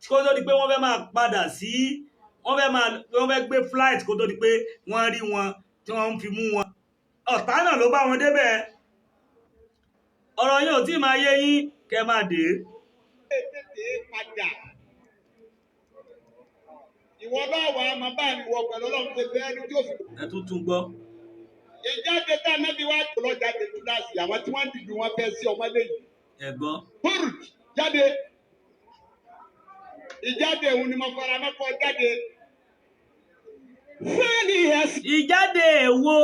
B: kó tó di pé wọ́n fẹ́ máa padà sí wọ́n fẹ́ gbé flight kó tó di pé wọ́n rí wọn tí wọ́n ń fi mú wọn ọ̀tá náà ló bá wọn débẹ̀. Ọ̀rọ̀ yín ò tí máa yé yín kẹ́ máa dé.
C: Ìwọ náà wà á máa bá ìwọ pẹ̀lú Ọlọ́run ṣe fẹ́ ẹni tí ó fi.
B: Ẹ tún gbọ́.
C: Ìjáde tá a nábì wá tó lọ jáde tó dá sí àwọn tí wọ́n ń dìbò wọn fẹ́ sí ọmọdé yìí.
B: Ẹ gbọ́.
C: Purj jáde. Ìjáde òun ni mo fara mọ́kọ jáde. Fẹ́ẹ̀lì ẹ̀sìn.
B: Ìjáde èwo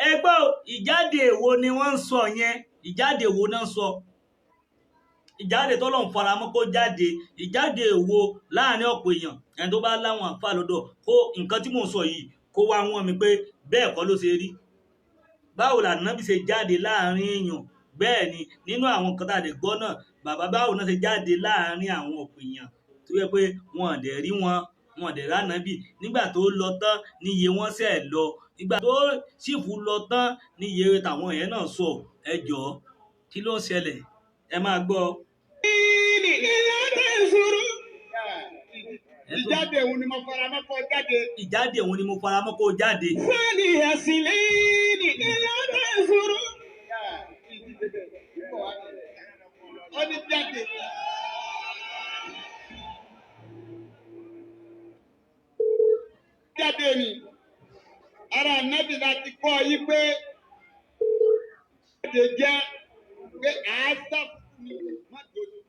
B: ẹgbọ́ ìjáde èwo ni wọ́n ń sọ yẹn ìjáde èwo náà ń sọ. Ìjáde tọ́lọ́run faramọ́ kó jáde ìjáde èwo láàrin ọ̀pọ̀ èèyàn ẹni tó bá láwọn àǹfà lọ́dọ̀ kó nǹkan tí mò ń sọ yìí kó wá wọn mi pé bẹ́ẹ̀ kọ́ ló ṣe rí. Báwo l'Ànábì ṣe jáde láàrin èèyàn bẹ́ẹ̀ ni nínú àwọn nǹkan tá a lè gbọ́ náà bàbá báwo náà ṣe jáde láàrin àwọn ọ̀pọ̀ èèyàn tó yẹ pé wọn ò dẹ̀ rí wọn dẹ̀ r'Ànábì nígbà tó lọ tán níye wọn ṣẹ̀ lọ nígbà tó sífù lọ tán níye tàwọn yẹn náà sọ ẹ jọ̀ọ́ kí ló ń ṣẹlẹ̀ ẹ máa gbọ́.
C: Ìjáde òun ni mo fara mọ́ kó jáde.
B: Ìjáde òun ni mo fara mọ́ kó jáde.
C: Fẹ́ẹ̀lì ẹ̀sìn lẹ́yìn ìlànà ìṣòro. Ó ní jáde. Jáde ni ara Ànábì láti kọ́ yí pé jáde jẹ́ pé àásà mi má dojú.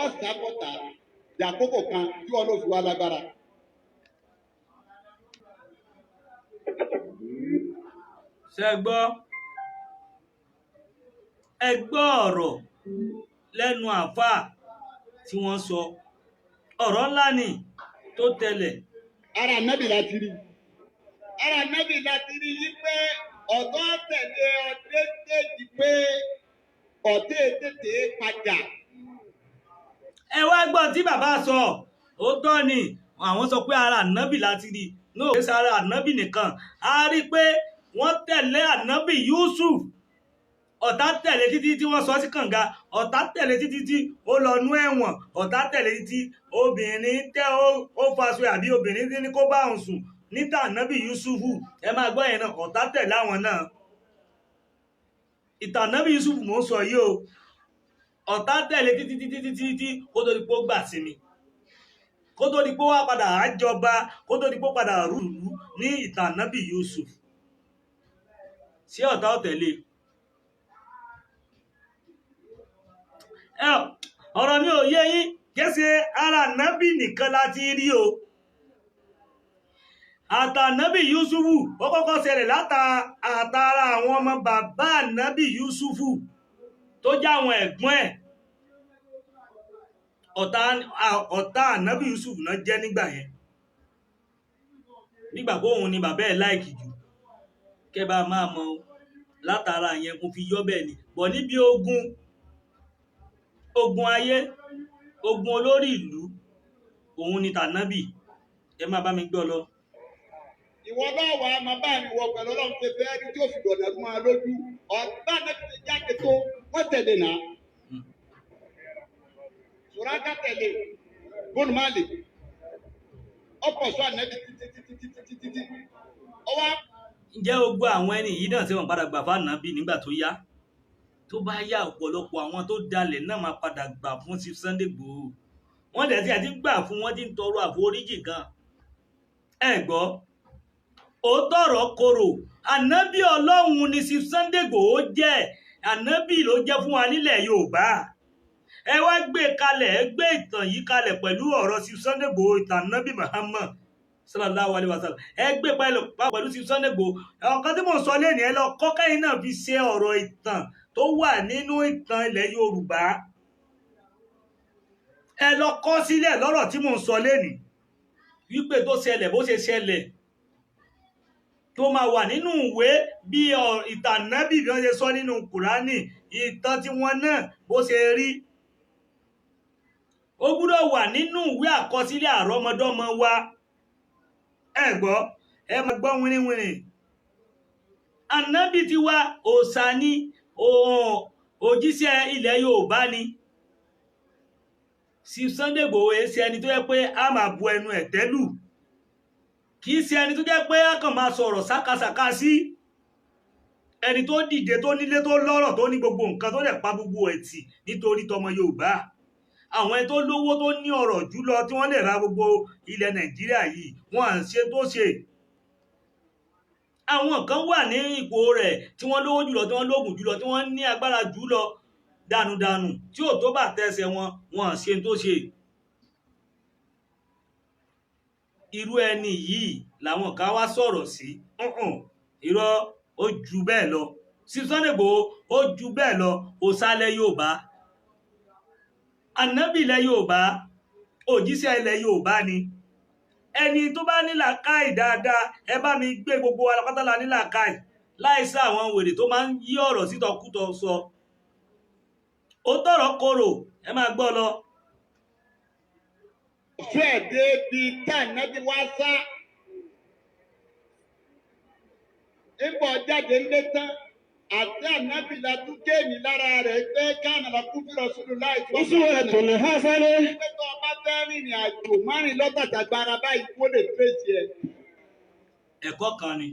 C: Ọ̀sà kọ́ta yàkókò kan tí wọn ló fi wá lágbára.
B: Ṣé gbọ́ ẹ gbọ́ ọ̀rọ̀ lẹ́nu àfáà tí wọ́n sọ ọ̀rọ̀ ńlá ni tó tẹlẹ̀.
C: Ara Ànábì láti rí. Ara Ànábì láti rí yí pé ọ̀dọ́ tẹ̀lé ọdẹ tẹ̀jì pé ọ̀tẹ̀ tètè padà.
B: Ẹ wá gbọ́ tí bàbá sọ ó tọ́ ni àwọn sọ pé ara Ànábì láti rí náà kìí ṣe ara Ànábì nìkan a rí pé wọ́n tẹ̀lé Ànábì Yusuf ọ̀tá tẹ̀lé títí tí wọ́n sọ sí kànga ọ̀tá tẹ̀lé títí tí ó lọ nú ẹ̀wọ̀n ọ̀tá tẹ̀lé títí obìnrin tẹ́ ó faṣọ àbí obìnrin tí ní kó bá òun sùn níta Ànábì Yusufu ẹ máa gbọ́ yẹn náà ọ̀tá tẹ̀lé àwọn náà ìtàn Ànábì Yusufu mò ń sọ yìí o ọ̀tá tẹ̀lé títí kó tó di pé ó gbà sí mi kó tó di pé ó wá padà àjọba kó tó di pé ó padà rúùlù ní ìtàn Ànábì Yusuf sí ọ̀tá ọ̀tẹ̀lé. Ọ̀rọ̀ mi ò yé yín kése ara Ànábì nìkan láti rí o àtànábì Yusufu ó kọ́kọ́ ṣẹlẹ̀ àtàrà àwọn ọmọ bàbá Ànábì Yusufu tó já àwọn ẹ̀gbọ́n ẹ̀ ọ̀tá Ànábì Yusufu náà jẹ́ nígbà yẹn nígbà pé òun ni bàbá ẹ̀ láìkì jù kẹ́bà máa mọ látara yẹn mo fi yọ́ bẹ́ẹ̀ ni bọ̀ níbi ogun ayé ogun olórí ìlú òun ni tànábì ẹ máa bá mi gbọ́ lọ.
C: Ìwọ náà wà á máa bá ìwọ pẹ̀lú Ọlọ́run ṣe fẹ́ ẹni tí ó fi dọ̀dà fún wa lójú ọ̀tá náà ti jáde tó wọ́n tẹ̀lé náà. Sùrákà tẹ̀lé bóun máa lè ọ̀pọ̀ sọ Ànábì títí.
B: Ǹjẹ́ gbogbo àwọn ẹni yìí náà ṣe wọ́n padà gbà fún Ànábì nígbà tó yá tó bá yá ọ̀pọ̀lọpọ̀ àwọn tó dalẹ̀ náà máa padà gbà fún Chief Sunday Igboho wọ́n dẹ̀ tí àti gbà fún wọn tí ń tọrọ àforíjì gan ẹ gbọ́ òótọ́ ọ̀rọ̀ korò Ànábì Ọlọ́run ni Chief Sunday Igboho jẹ́ Ànábì ló jẹ́ fún wa nílẹ̀ Yorùbá ẹ wá gbé kalẹ̀ ẹ gbé ìtàn yìí kalẹ̀ pẹ̀lú ọ̀rọ̀ Chief Sunday Igboho ìtàn Ànábì Muhammad sallallahu alaihi wasallam ẹ gbé pẹ̀lú sí Sunday Igboho ọ̀kan tí mò ń sọ lẹ́nu ẹ lọ kọ́ kẹ́yìn náà fi ṣe ọ̀rọ̀ ìtàn tó wà nínú ìtàn ilẹ̀ Yorùbá ẹ lọ kọ́ sílẹ̀ lọ́rọ̀ tí mò ń sọ lẹ́nu wípé tó ṣẹlẹ̀ bó ṣe ṣẹlẹ̀ tó máa wà nínú ìwé bí ìtàn nábì bí wọ́n ṣe sọ nínú Kùránì ìtàn tí wọ́n náà bó ṣe rí ó gbúdọ̀ wà nínú ìwé àkọsílẹ̀ àrọ́mọdọ́mọ wa ẹ gbọ́ ẹ máa gbọ́ wìrìwìrì ànábì ti wá òòṣà ni òjíṣẹ́ ilẹ̀ Yorùbá ni sí Sunday Igboho ṣe ẹni tó yẹ pé a máa bu ẹnu ẹ̀ tẹ́lù kì í ṣe ẹni tó jẹ́ pé a kàn máa sọ̀rọ̀ sákàsàkà sí ẹni tó dìde tó nílé tó lọ́rọ̀ tó ní gbogbo nǹkan tó lè pa gbogbo ẹ̀tì nítorí tọmọ Yorùbá àwọn ẹni tó lówó tó ní ọrọ̀ jùlọ tí wọ́n lè ra gbogbo ilẹ̀ Nàìjíríà yìí wọ́n à ń ṣe tó ṣe àwọn kan wà ní ipò rẹ̀ tí wọ́n lówó jùlọ tí wọ́n lóògùn jùlọ tí wọ́n ní agbára jùlọ dànùdànù tí ò tó bà tẹsẹ̀ wọn à ṣe tó ṣe irú ẹni yìí làwọn kan wá sọ̀rọ̀ sí irọ́ ó ju bẹ́ẹ̀ lọ sí Sunday Igboho ó ju bẹ́ẹ̀ lọ òṣàlẹ̀ Yorùbá ànábì ilẹ̀ Yorùbá òjíṣẹ́ ilẹ̀ Yorùbá ni ẹni tó bá ní làákàì dáadáa ẹ bá mi gbé gbogbo alápátálà ní làákàì láìsí àwọn wèrè tó máa ń yí ọ̀rọ̀ sítọkútọ sọ ó tọ̀rọ̀ korò ẹ máa gbọ́ lọ.
C: fẹ́ débi tá ànábì wá sá ńbọ̀ jáde ńlé tán àti ànábì la tún géèmì lára rẹ̀ pé káànà la kú fúnra sùlù láì tó.
D: oṣù ẹ̀tọ́ lè há sáré.
C: pé tó o bá fẹ́ rìnrìn àjò márùn lọ́tàtà gbára báyìí kó lè fèsì ẹ̀.
B: ẹ̀kọ́ kan ni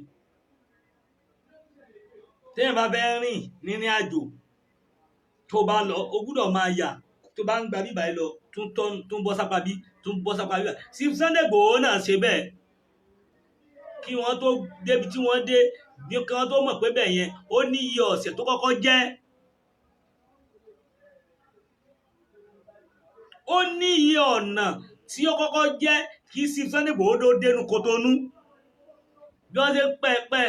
B: téèyàn bá fẹ́ rìn nínú àjò tó bá lọ o gbúdọ̀ máa yà tó bá ń gba bíbá yìí lọ tó ń bọ́ sápá bí tó ń bọ́ sápá bíbá sí Sunday Igboho náà ṣe bẹ́ẹ̀ kí wọ́n tó débi tí wọ́n dé bí kí wọ́n tó mọ̀ pé bẹ́ẹ̀ yẹn ó ní iye ọ̀sẹ̀ tó kọ́kọ́ jẹ́ ó ní iye ọ̀nà tí ó kọ́kọ́ jẹ́ kí sí Sunday Igboho tó dénú Kòtónú bí wọ́n ṣe pẹ̀pẹ̀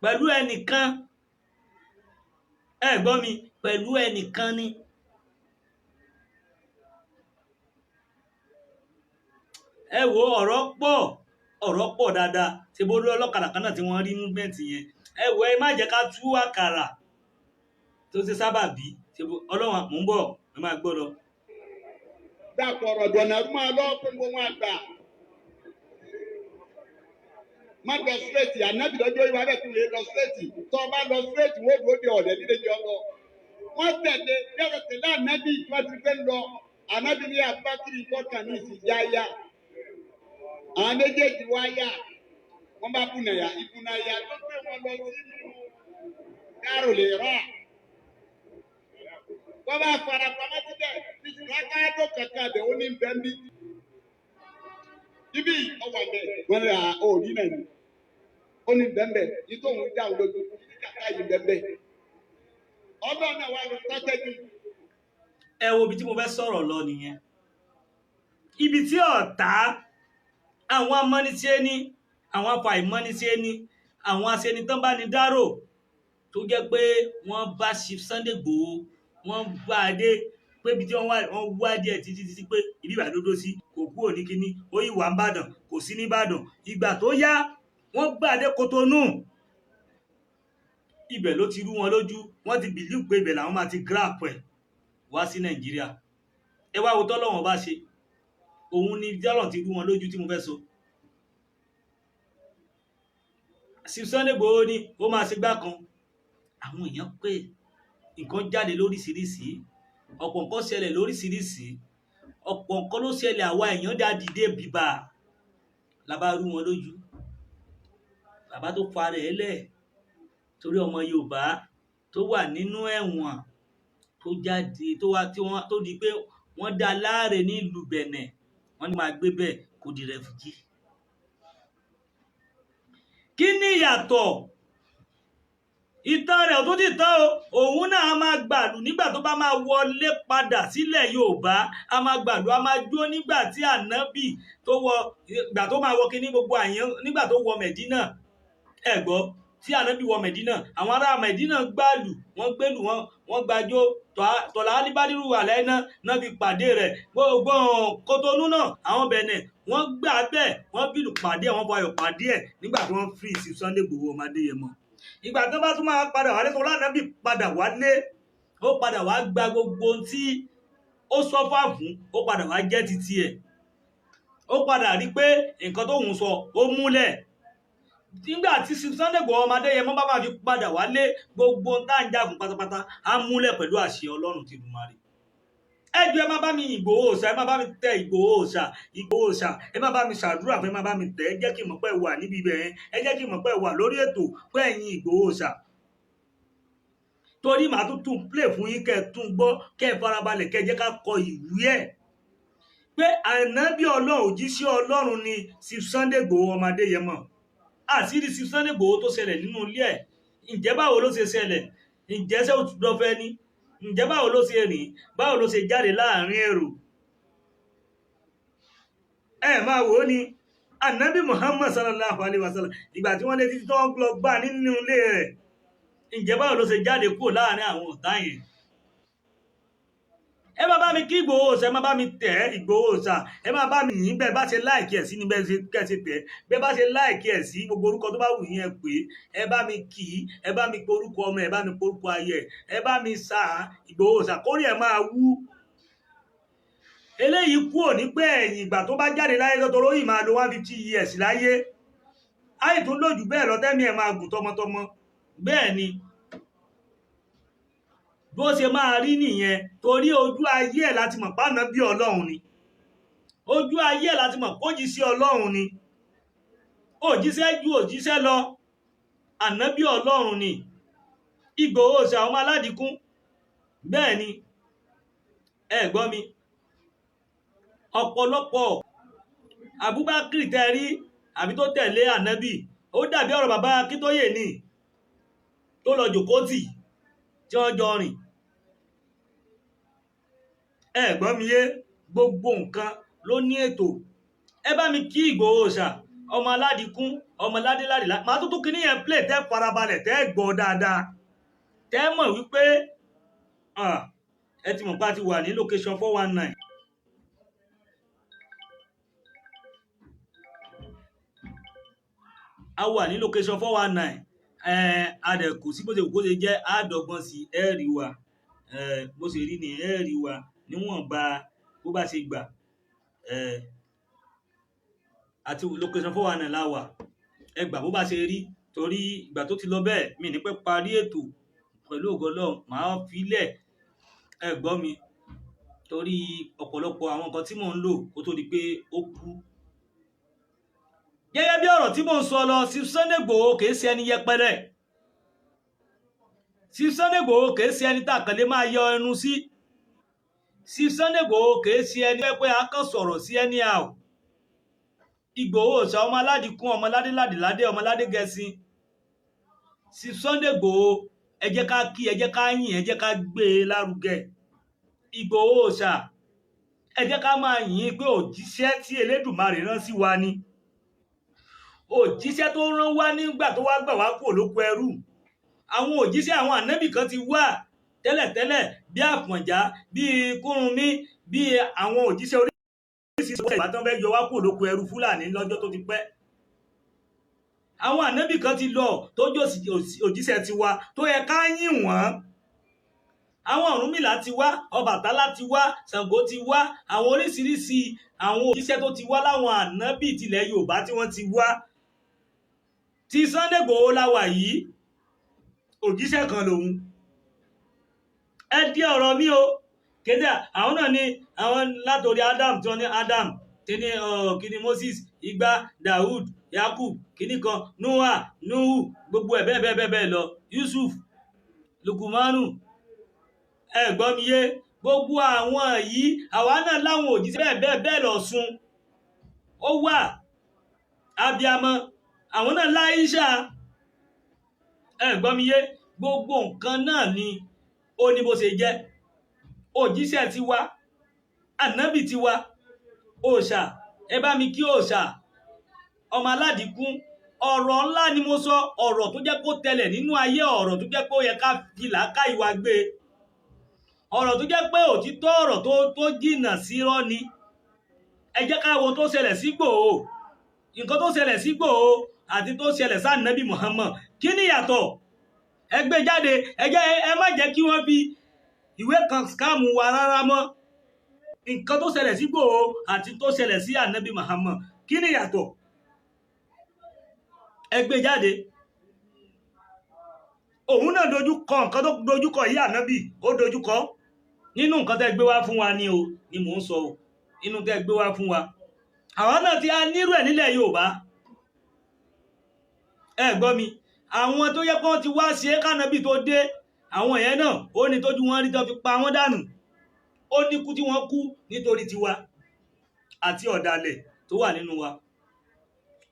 B: pẹ̀lú ẹnìkan ẹ gbọ́ mi pẹ̀lú ẹnìkan ni ẹ wo ọ̀rọ̀ pọ̀ dáadáa ṣe bó rí ọlọ́kadà kan náà tí wọ́n rí múvẹ́ǹtì yẹn ẹ wo ẹ má jẹ́ ká tú àkàrà tó ṣe sábàbí ọlọ́run mò ń bọ̀ ẹ máa gbọ́ lọ.
C: dàpọ̀ ọ̀rọ̀ dọ̀nà máa lọ fún gbogbo àgbà má lọ síréètì ànábì lọ́jọ́ ìwà bẹ́ẹ̀ tún lè lọ síréètì tó o bá lọ síréètì wọ́n dúró de ọ̀dẹ̀ nílé jọ lọ. wọ́n tẹ̀lé yọ̀rọ̀ tẹ̀lé ànábì tí wọ́n ti fẹ́ lọ ànábì ní abákìrì kọ́kàn ní ìsìnjà yá àwọn méjèèjì wá yá wọ́n bá bùnàyà ìbùnàyà tó gbé wọn lọ sínú kárò lè rà wọ́n bá fara pamọ́ síbẹ̀ títí lákàtó kankan bẹ̀ ó ní bẹ́ẹ̀ bí. ibi ọwọ́ bẹ̀ wọ́n rà ó ní nàní ó ní bẹ́ẹ̀ nítorí òun dá òun lójú ní kàkà yìí bẹ́ẹ̀ ọdún náà wà lọ sátẹ́jú.
B: ẹ wo ibi tí mo fẹ́ sọ̀rọ̀ lọ nìyẹn ibi tí ọ̀tá àwọn amọ́nisẹ́ ní àwọn afàìmọ́nisẹ́ ní àwọn aṣenitán bá ní dárò tó jẹ́ pé wọ́n bá Chief Sunday Igboho wọ́n bá a dé pé ibi tí wọ́n wá díẹ̀ títí pé ibi ìbàdàn dúdú sí kò kúrò ní kíní ó yìí wà ń bàdàn kò sí ní ìbàdàn ìgbà tó yá wọ́n gbà dé Kòtónú ibẹ̀ ló ti rú wọn lójú wọ́n ti bìlíù pé ibẹ̀ làwọn máa ti gíràpù ẹ̀ wá sí Nàìjíríà ẹ wá wo tọ́lọ́wọ́n bá ṣe òun ni jọ́lọ̀ ti rú wọn lójú tí mo fẹ́ sọ Chief Sunday Igboho ní ó máa ṣe gbá kan àwọn èèyàn pé nǹkan jáde lóríṣiríṣi ọ̀pọ̀ nǹkan ṣẹlẹ̀ lóríṣiríṣi ọ̀pọ̀ nǹkan ló ṣẹlẹ̀ àwa èèyàn dá dìde bìbà làbá rú wọn lójú bàbá tó parẹ́ ẹ lẹ̀ torí ọmọ Yorùbá tó wà nínú ẹ̀wọ̀n tó jáde tó di pé wọ́n dá láre nílùú Bẹ̀nẹ̀ wọ́n ní máa gbé bẹ́ẹ̀ kó di rẹfújì. kí ni ìyàtọ̀ ìtàn rẹ̀ ò tún ti tán o, òun náà a máa gbàlù nígbà tó bá máa wọlé padà sílẹ̀ Yorùbá, a máa gbàlù, a máa jó nígbà tí ànábì tó wọ ìgbà tó máa wọ kíní gbogbo àyàn nígbà tó wọ Mẹ̀dínà ẹ̀gbọ́ tí ànábì wọ Mẹ̀dínà, àwọn ará Mẹ̀dínà gbàlù, wọ́n gbèlù, wọ́n gbàjó tọ̀lá alíbádìrú àlẹ́ náà fi pàdé rẹ̀, gbogbo Kòtónú náà àwọn Bẹ̀nẹ̀ wọ́n gbà bẹ́ẹ̀, wọ́n bìlù pàdé ẹ̀, wọ́n fayọ̀ pàdé ẹ̀ nígbà tí wọ́n free sí Sunday Igboho ọmọ Adéyẹmọ. Ìgbà tó bá tún máa padà wálé tó lánàbì padà wálé, ó padà wá gba gbogbo tí ó sọ́fà fún, ó padà wá jẹ́ titi ẹ̀, ó padà rí pé nǹkan tó ń sọ ó múlẹ̀. Nígbà tí Sunday Igboho ọmọ Adéyẹmọ bá máa fi padà wálé, gbogbo tá à ń jà fún pátápátá á múlẹ̀ pẹ̀lú àṣẹ Ọlọ́run ti Èdùmàrè. Ẹ jọ̀ọ́ ẹ má bá mi Ìgbòho Òòṣà, ẹ má bá mi tẹ Ìgbòho Òòṣà, Ìgbòho Òòṣà, ẹ má bá mi ṣàdúrà fún, ẹ má bá mi tẹ, ẹ jẹ́ kí n mọ̀ pé ẹ wà níbi ibẹ̀ yẹn, ẹ jẹ́ kí n mọ̀ pé ẹ wà lórí ètò pé ẹ̀yin Ìgbòho Òòṣà. Torí màá tún play fún yín kẹ́ ẹ tún gbọ́, kẹ́ ẹ farabalẹ̀, kẹ́ ẹ jẹ́ ká kọ ìwé ẹ̀ pé ànábì Ọlọ́run, òjíṣẹ́ Ọlọ́run ni Sunday Igboho ọmọ Adéyẹmọ. Àṣírí Sunday Igboho tó ṣẹlẹ̀ nínú ilé ẹ̀, ǹjẹ́ báwo ló ṣe ṣẹlẹ̀, ǹjẹ́ ṣé ó ti dọ́fẹ́ ní, ǹjẹ́ báwo ló ṣe rìn, báwo ló ṣe jáde láàrin èrò. Ẹ máa wò ó ní ànábì Muhammad sallallahu alaihi wasallam ìgbà tí wọ́n lé títí tó ń lọ gbà nínú ilé rẹ̀, ǹjẹ́ báwo ló ṣe jáde kúrò láàrin àwọn ọ̀tá yẹn. Ẹ má bá mi kí Ìgbòho Òòṣà, ẹ má bá mi tẹ̀ Ìgbòho Òòṣà, ẹ má bá mi yìn bẹ́ẹ̀ bá ṣe láìkí ẹ̀ sí ní bẹ́ẹ̀ ṣe tẹ̀, bẹ́ẹ̀ bá ṣe láìkí ẹ̀ sí gbogbo orúkọ tó bá wù yín ẹ pé, ẹ bá mi kì í, ẹ bá mi pe orúkọ ọmọ, ẹ bá mi pe orúkọ ayé, ẹ bá mi sa Ìgbòho Òòṣà kórè ẹ máa wú. Eléyìí kúrò ní pé ẹ̀yìn ìgbà tó bá jáde láyé lọ́tọ́ lóyìn máa lo 150 years láyé, áì tún lòjù bẹ́ẹ̀ lọ tẹ́mi ẹ̀ máa gùn tọmọtọmọ. Bẹ́ẹ̀ ni bó ṣe máa rí nìyẹn, torí ojú ayé ẹ̀ láti mọ̀ pánábì Ọlọ́run ni, ojú ayé ẹ̀ láti mọ̀ pójíṣẹ́ Ọlọ́run ni, òjíṣẹ́ ju òjíṣẹ́ lọ, ànábì Ọlọ́run ni Ìgbòho Òòṣà ọmọ Aládìkún. Bẹ́ẹ̀ ni ẹ gbọ́ mi, ọ̀pọ̀lọpọ̀ Abubakar tẹ́rí àbí tó tẹ̀lé ànábì, ó dàbí ọ̀rọ̀ bàbá Akíntóyè ni tó lọ jòkótì tí wọ́n jọ rìn. Ẹ gbọ́ mi yé, gbogbo nǹkan ló ní ètò. Ẹ bá mi kí Ìgbòho Òòṣà ọmọ Aládìkún, ọmọ ládéládé. Màá tó tún kí ní yẹn play tẹ́ farabalẹ̀, tẹ́ gbọ́ dáadáa, tẹ́ mọ̀ wípé ẹ ti mọ̀ pé a ti wà ní location 419. A wà ní location 419. Adẹ̀kù sí bó ṣe jẹ́ àádọ́gbọ́n sí ẹ̀rí wa, bó ṣe rí ni ẹ̀rí wa níwọ̀nba bó bá ṣe gbà, àti location 419 la wà, ẹ gbà bó bá ṣe rí, torí ìgbà tó ti lọ bẹ́ẹ̀ mi ní pẹ́ parí ètò pẹ̀lú ògo Ọlọ́run, màá filẹ̀ ẹ gbọ́ mi, torí ọ̀pọ̀lọpọ̀ àwọn nǹkan tí mò ń lò kó tó di pé ó kú. Gẹ́gẹ́ bí ọ̀rọ̀ tí mò ń sọ lọ, Sunday Igboho kìí ṣe ẹni yẹpẹrẹ, Sunday Igboho kìí ṣe ẹni tàkànlé máa yọ ẹnu sí, Sunday Igboho kìí ṣe ẹni pé a kàn sọ̀rọ̀ sí ẹni àwọ̀. Ìgbòho Òòṣà ọmọ Aládìkún, ọmọ ládéládé, ọmọ ládégẹṣin. Sunday Igboho ẹ jẹ́ ká kí, ẹ jẹ́ ká yìn, ẹ jẹ́ ká gbé e lárugẹ. Ìgbòho Òòṣà ẹ jẹ́ ká máa yìn pé òjíṣẹ́ tí Elédùmarè rán sí wa ni, òjíṣẹ́ tó rán wá nígbà tó wá gbà wá kúrò lóko ẹrú. Àwọn òjíṣẹ́, àwọn ànábì kan ti wà tẹ́lẹ̀tẹ́lẹ̀ bí Àfọ̀njá, bí Kúrúnmí, bí àwọn òjíṣẹ́ oríṣiríṣi ìgbà tán fẹ́ yọ wá kúrò lóko ẹrú Fúlàní lọ́jọ́ tó ti pẹ́. Àwọn ànábì kan ti lọ tó jẹ́ òjíṣẹ́ ti wá tó yẹ ká yìn wọ́n. Àwọn Ọ̀rúnmìlà ti wá, Ọbàtálá ti wá, Ṣàngó ti wá, àwọn oríṣiríṣi àwọn òjíṣẹ́ tó ti wá láwọn ànábì tilẹ̀ Yorùbá tí wọ́n ti wá. Ti Sunday Igboho láwà yìí, òjíṣẹ́ kan lòun. Ẹ di ọ̀rọ̀ mi o, kéde àwọn náà ni àwọn látòrí Adam tí wọ́n ní Adam, tí ní kíní Moses, Igba, Dawud, Yakub, kíní kan, Noah, Nuhu, gbogbo ẹ̀ bẹ́ẹ̀ lọ, Yusuf, Lukumanu. Ẹ gbọ́ mi yé, gbogbo àwọn yìí àwa náà láwọn òjíṣẹ́ bẹ́ẹ̀ lọ sún. Ó wà Abíamọ, àwọn náà láìṣà. Ẹ gbọ́ mi yé, gbogbo nǹkan náà ni ó ní bó ṣe jẹ́. Òjíṣẹ́ tiwa, ànábì tiwa, òòṣà, ẹ bá mi kí òòṣà, ọmọ aládìkún. Ọ̀rọ̀ ńlá ni mo sọ, ọ̀rọ̀ tó jẹ́ kó tẹlẹ̀ nínú ayé, ọ̀rọ̀ tó jẹ́ pé ó yẹ ká fi làákàyè wa gbé, ọ̀rọ̀ tó jẹ́ pé òtítọ́ ọ̀rọ̀ tó jìnnà sí irọ́ ni. Ẹ jẹ́ ká wo tó ṣẹlẹ̀ sí Ìgbòho, nǹkan tó ṣẹlẹ̀ sí Ìgbòho àti tó ṣẹlẹ̀ sí ànábì Muhammad, kí ni ìyàtọ̀? Ẹ gbé jáde, ẹ má jẹ́ kí wọ́n fi ìwé kan scam wa rárá mọ́. Nǹkan tó ṣẹlẹ̀ sí Ìgbòho àti tó ṣẹlẹ̀ sí ànábì Muhammad, kí ni ìyàtọ̀? Ẹ gbé jáde. Òun náà dojúkọ nǹkan tó dojúkọ yìí ànábì, ó dojúkọ nínú nǹkan tẹ́ gbé wá fún wa ni mò ń sọ o, nínú tẹ́ gbé wá fún wa. Àwọn náà ti á nírú ẹ̀ nílẹ̀ Yorùbá. Ẹ gbọ́ mi, àwọn tó yẹ kó ti wá ṣe kánábì tó dé, àwọn yẹn náà ó ní tójú wọn rí tó fi pa wọ́n dànù, ó ní kú tí wọ́n kú nítorí tiwa àti ọ̀dàlẹ̀ tó wà nínú wa.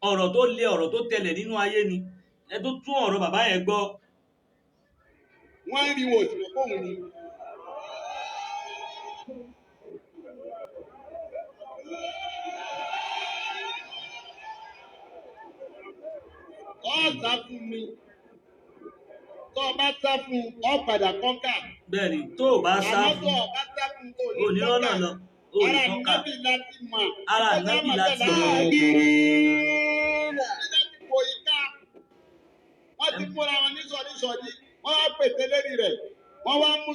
B: Ọ̀rọ̀ tó le, ọ̀rọ̀ tó tẹlẹ̀ nínú ayé ni. Ẹ tó tún ọ̀rọ̀ bàbá yẹn gbọ́.
C: Wọ́n rí wo òṣùwọ̀n fóun ni. Ọ̀sà fún mi. Tó o bá sá fún ọ padà kọ́kà.
B: Bẹ́ẹ̀ni, tó o bá sá fún,
C: àmọ́ tó o bá sá fún kò ní
B: òní lọ́nà lọ, òní
C: ara
B: kọ́kà.
C: nábì láti mọ̀.
B: Ara nábì láti mọ̀.
C: Wọ́n ti fúnra wọn ní sọ̀dísọ̀dí, wọ́n wá pèsè lérí rẹ̀, wọ́n wá mú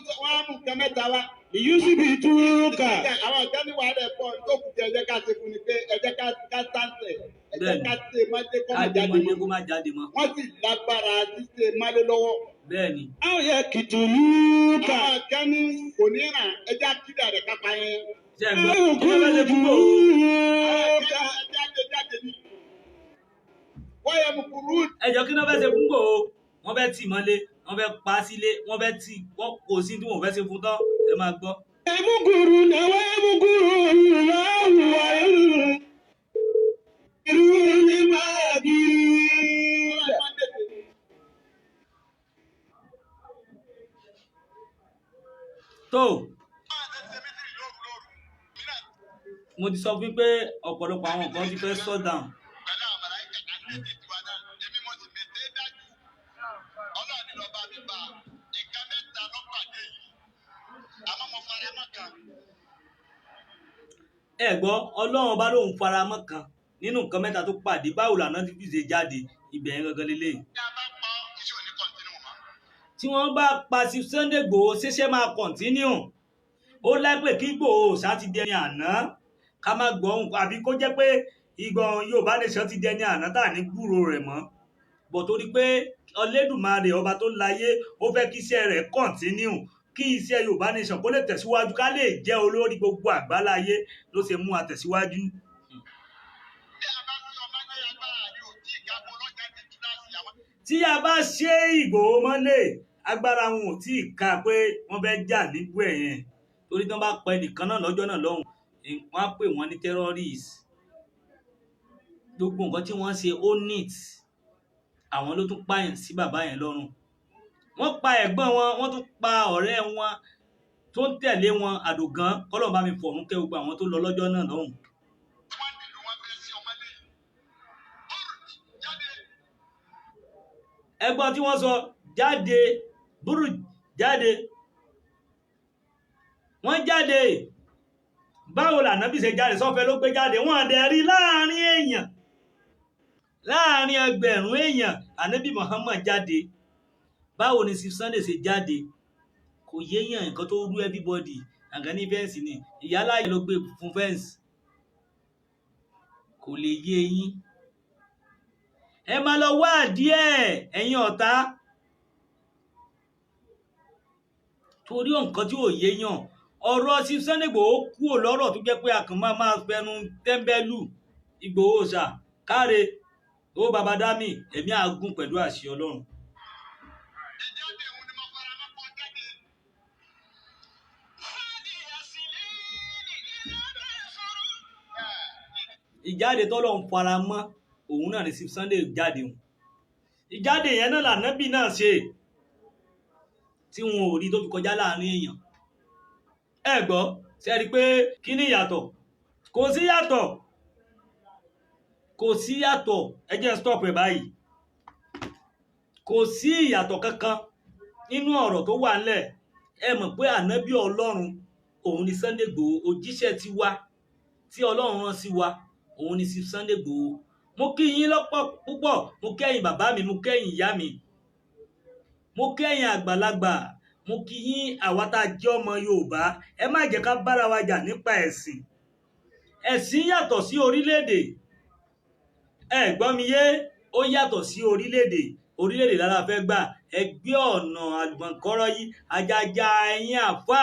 C: nǹkan mẹ́ta wá.
A: Ìyúsùbí túkà.
C: Àwọn ọ̀gá ní wàá rẹ̀ pọ̀ tó kù jẹ́ ẹ̀jẹ̀ ká ṣe fún ni pé ẹ̀jẹ̀ ká sáǹtẹ̀, ẹ̀jẹ̀ ká ṣe májé kọ́ máa jáde mọ́.
B: Kó má jáde mọ́.
C: Wọ́n sì lágbára ṣíṣe májé lọ́wọ́.
B: Bẹ́ẹ̀ni.
A: Àwọn yẹ kìtùlúkà.
C: Àwọn ọ̀gá ní kò ní ràn ẹ̀jẹ̀ kídà rẹ̀ kápá yẹn.
B: Ṣé ẹ gbọ́? Kí ló fẹ́ ṣe fún Ìgbòho?
C: Wọ́n yẹ mú kúrú.
B: Ẹjọ́ kí ló fẹ́ ṣe fún Ìgbòho? Wọ́n fẹ́ tì mọ́lé, wọ́n fẹ́ pa sílé, wọ́n fẹ́ tì, kò sí tí wọ́n fẹ́ ṣe fún tán. Ẹ máa gbọ́.
A: Ẹmúgùrù náwó ẹmúgùrù láwùwà irú ní máa gírí.
B: Tó. Mo ti sọ fún pé ọ̀pọ̀lọpọ̀ àwọn nǹkan ti fẹ́ shut down. Ẹ gbọ́, Ọlọ́run bá lóun faramọ́ kan nínú nǹkan mẹ́ta tó pàdé, báwo làná ti fi ṣe jáde ibẹ̀ yẹn gangan lélẹ̀. Tí wọ́n bá pa sí Sunday Igboho, ṣẹ̀ṣẹ̀ máa kọ̀ntínú. Ó láìpẹ́ kí Igboho ṣá ti dẹni àná, ká má gbọ́ ohun, àbí kó jẹ́ pé ìgbọ̀n Yorùbá nation ti dẹni àná tá ní gbúrò rẹ̀ mọ́. Bọ̀ torí pé Olódùmarè ọba tó láyé, ó fẹ́ kí iṣẹ́ rẹ̀ kọ̀ntínú, kí iṣẹ́ Yorùbá nation kó lè tẹ̀síwájú, ká lè jẹ́ olórí gbogbo àgbáláyé ló ṣe mú àtẹ̀síwájú. Tí a bá ṣe Ìgbòho mọ́lẹ̀, agbára wọn ò tí ì ká pé wọ́n fẹ́ jà nígbò ẹ̀yẹn, torí tí wọ́n bá pa ẹnìkan náà lọ́jọ́ náà lọ́hùn, wọ́n á pè wọ́n ní terrorist. Gbogbo nǹkan tí wọ́n ṣe ó neat. Àwọn ló tún pààyàn sí bàbá yẹn lọ́rùn. Wọ́n pa ẹ̀gbọ́n wọn, wọ́n tún pa ọ̀rẹ́ wọn tó ń tẹ̀lé wọn, Àdògán, kọ́lọ́run bá mi fọ̀run kẹ́ gbogbo àwọn tó lọ lọ́jọ́ náà lọ́hùn. Ẹgbọ́n tí wọ́n sọ, jáde, búrú jáde. Wọ́n jáde. Báwo l'Ànábì ṣe jáde? Sọ́fẹ́ ló gbé jáde. Wọ́n dẹ̀ rí láàrin èèyàn, láàrin ẹgbẹ̀rún èèyàn, Ànábì Muhammad jáde. Báwo ni Sunday ṣe jáde? Kò yéèyàn, nǹkan tó rú everybody. Àgàn ní fẹ́ǹsì ni ìyáláyé ló gbé fún fẹ́ǹsì. Kò lè yé yín. Ẹ máa lọ wá díẹ̀, ẹ̀yin ọ̀tá. Torí nǹkan tí ò yéèyàn, ọ̀rọ̀ sí Sunday Igboho kúrò lọ́rọ̀ tó jẹ́ pé a kàn máa fẹnu tẹ́ḿbẹ́lú. Igboho ṣá káre, ó bàbá dámì, ẹ̀mí àgùn pẹ̀lú àṣẹ Ọlọ́run. Ìjáde tọ́lọ́run fara mọ́ òun náà ní sí Sunday jáde hùn. Ìjáde yẹn náà l'Ànábì náà ṣe. tí wọn ò rí tó fi kọjá láàrin èèyàn. ẹ gbọ́ ṣe rí i pé kí ni ìyàtọ̀? Kò sí yàtọ̀, kò sí yàtọ̀. Ẹ jẹ́ stop ẹ̀ báyìí. Kò sí ìyàtọ̀ kankan nínú ọ̀rọ̀ tó wà ńlẹ̀. Ẹ mọ̀ pé ànábì Ọlọ́run òun ni Sunday Igboho, òjíṣẹ́ ti wá tí Ọlọ́run rán sí wa òun ni Sunday Igboho. Mo kí yín lọ́pọ̀ púpọ̀, mo kẹ́yìn bàbá mi, mo kẹ́yìn ìyá mi, mo kẹ́yìn àgbàlagbà, mo kí yín àwa tá a jẹ́ ọmọ Yorùbá. Ẹ má jẹ́ ká bára wa jà nípa ẹ̀sìn. Ẹ̀sìn yàtọ̀ sí orílẹ̀-èdè. Ẹ gbọ́ mi yé, ó yàtọ̀ sí orílẹ̀-èdè. Orílẹ̀-èdè lára fẹ́ gbà, ẹgbẹ́ ọ̀nà àlùmọ̀kọ́rọ́ yìí ajájá ẹ̀yìn àfà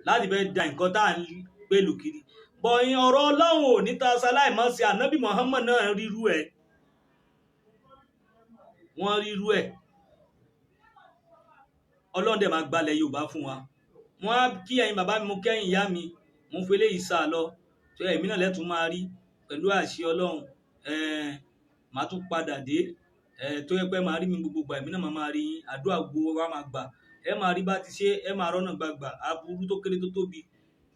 B: láti fẹ́ da nǹkan tá à ń pèlú kiri. Bọ̀yìn ọ̀rọ̀ Ọlọ́run ò ní ta ṣaláìmọ́ sí. Ànábì Muhammad náà rírú ẹ̀, wọ́n rírú ẹ̀. Ọlọ́run dẹ̀ máa gbalẹ̀ Yorùbá fún wa. Wọ́n á kí ẹ̀yin bàbá mi, mo kẹ́yìn ìyá mi, mo fi eléyìí sá lọ tó ẹ̀mí náà lẹ́tùn máa rí pẹ̀lú àṣẹ Ọlọ́run. Màá tún padà dé tó yẹ pé máa rí mi gbogbo ìgbà, ẹ̀mí náà máa rí yín, àdúrà gbogbo wa máa gbà, ẹ máa rí bá ti ṣe, ẹ máa rọ́nà gbàgbà, aburú tó kéré tó tóbi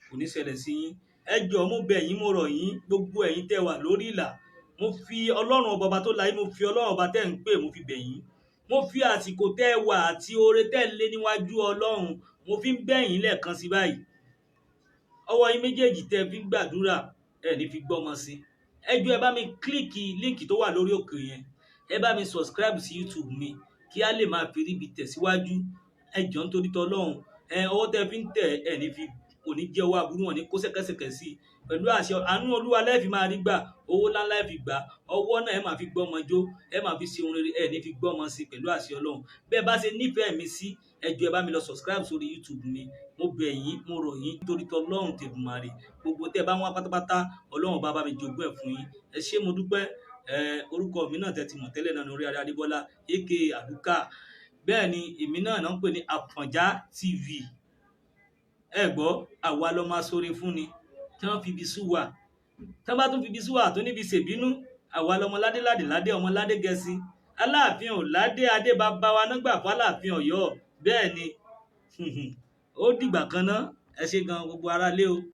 B: kò ní ṣẹlẹ̀ sí yín. Ẹ jọ̀ọ́ mo bẹ̀ yín, mo rọ̀ yín, gbogbo ẹ̀yin tẹ́ wà lórí ìlà, mo fi Ọlọ́run ọba tó láyé, mo fi Ọlọ́run ọba tẹ́ ń pè, mo fi bẹ̀ yín, mo fi àsìkò tẹ́ wà àti oore tẹ́ lé níwájú Ọlọ́run, mo fi ń bẹ̀ yín lẹ́ẹ̀kan sí báyìí. Ọwọ́ yín méjèèjì tẹ́ fi ń gbàdúrà ẹ ní fi gbọ́mọ sí. Ẹ jọ̀ọ́ ẹ bá mi kílíkì líǹkì tó wà lórí òkè yẹn, ẹ bá mi subscribe sí YouTube mi kí a lè máa fi ríbi tẹ̀síwájú. Ẹ jọ̀ọ́ nítorí tọ́lọ́run, ọwọ́ tẹ́ fi ń tẹ̀ ẹ ní fi, kò ní jẹ́ owó aburú, wọn ní kó ṣẹ̀kẹ̀ṣẹ̀kẹ̀ sí pẹ̀lú àṣẹ. Àánú Olúwa lẹ́ẹ̀fì máa rí gbà, owó ńláńlá ẹ fi gbà, ọwọ́ náà ẹ máa fi gbọ́mọ jó, ẹ máa fi ṣe ohun rere, ẹ ní fi gbọ́mọ sí pẹ̀lú àṣẹ Ọlọ́run. Bẹ́ẹ̀ bá ṣe nífẹ̀ẹ́ mi sí, ẹ jọ̀ọ́ ẹ bá mi lọ subscribe sórí YouTube mi, mo bẹ̀ yín, mo rọ̀ yín nítorí tọ́lọ́run tèdùmàrè. Gbogbo tẹ́ bá wọn pátápátá Ọlọ́run bá mi jogún ẹ̀ fún yín. Ẹ ṣé mo dúpẹ́. Orúkọ mi náà tẹ́ ti mọ̀ tẹ́lẹ̀ náà ní Orí Adé Adébọ́lá aka Àdúkà. Bẹ́ẹ̀ ni èmi náà ń pè ní Àfọ̀njá TV. Ẹ gbọ́, àwa lọ máa sóre fún ni tí wọ́n fi ibi sú wa, tí wọ́n bá tún fi ibi sú wa tó níbi ṣèbínú. Àwa lọmọ ládé ládé ládé, ọmọ ládé gẹ̀ẹ́sì, Aláàfin ò ládé, adé bàbá wa náà gbà fún Aláàfin Ọ̀yọ́. Bẹ́ẹ̀ ni ó dìgbà kan náà. Ẹ ṣé gan gbogbo ará lé o.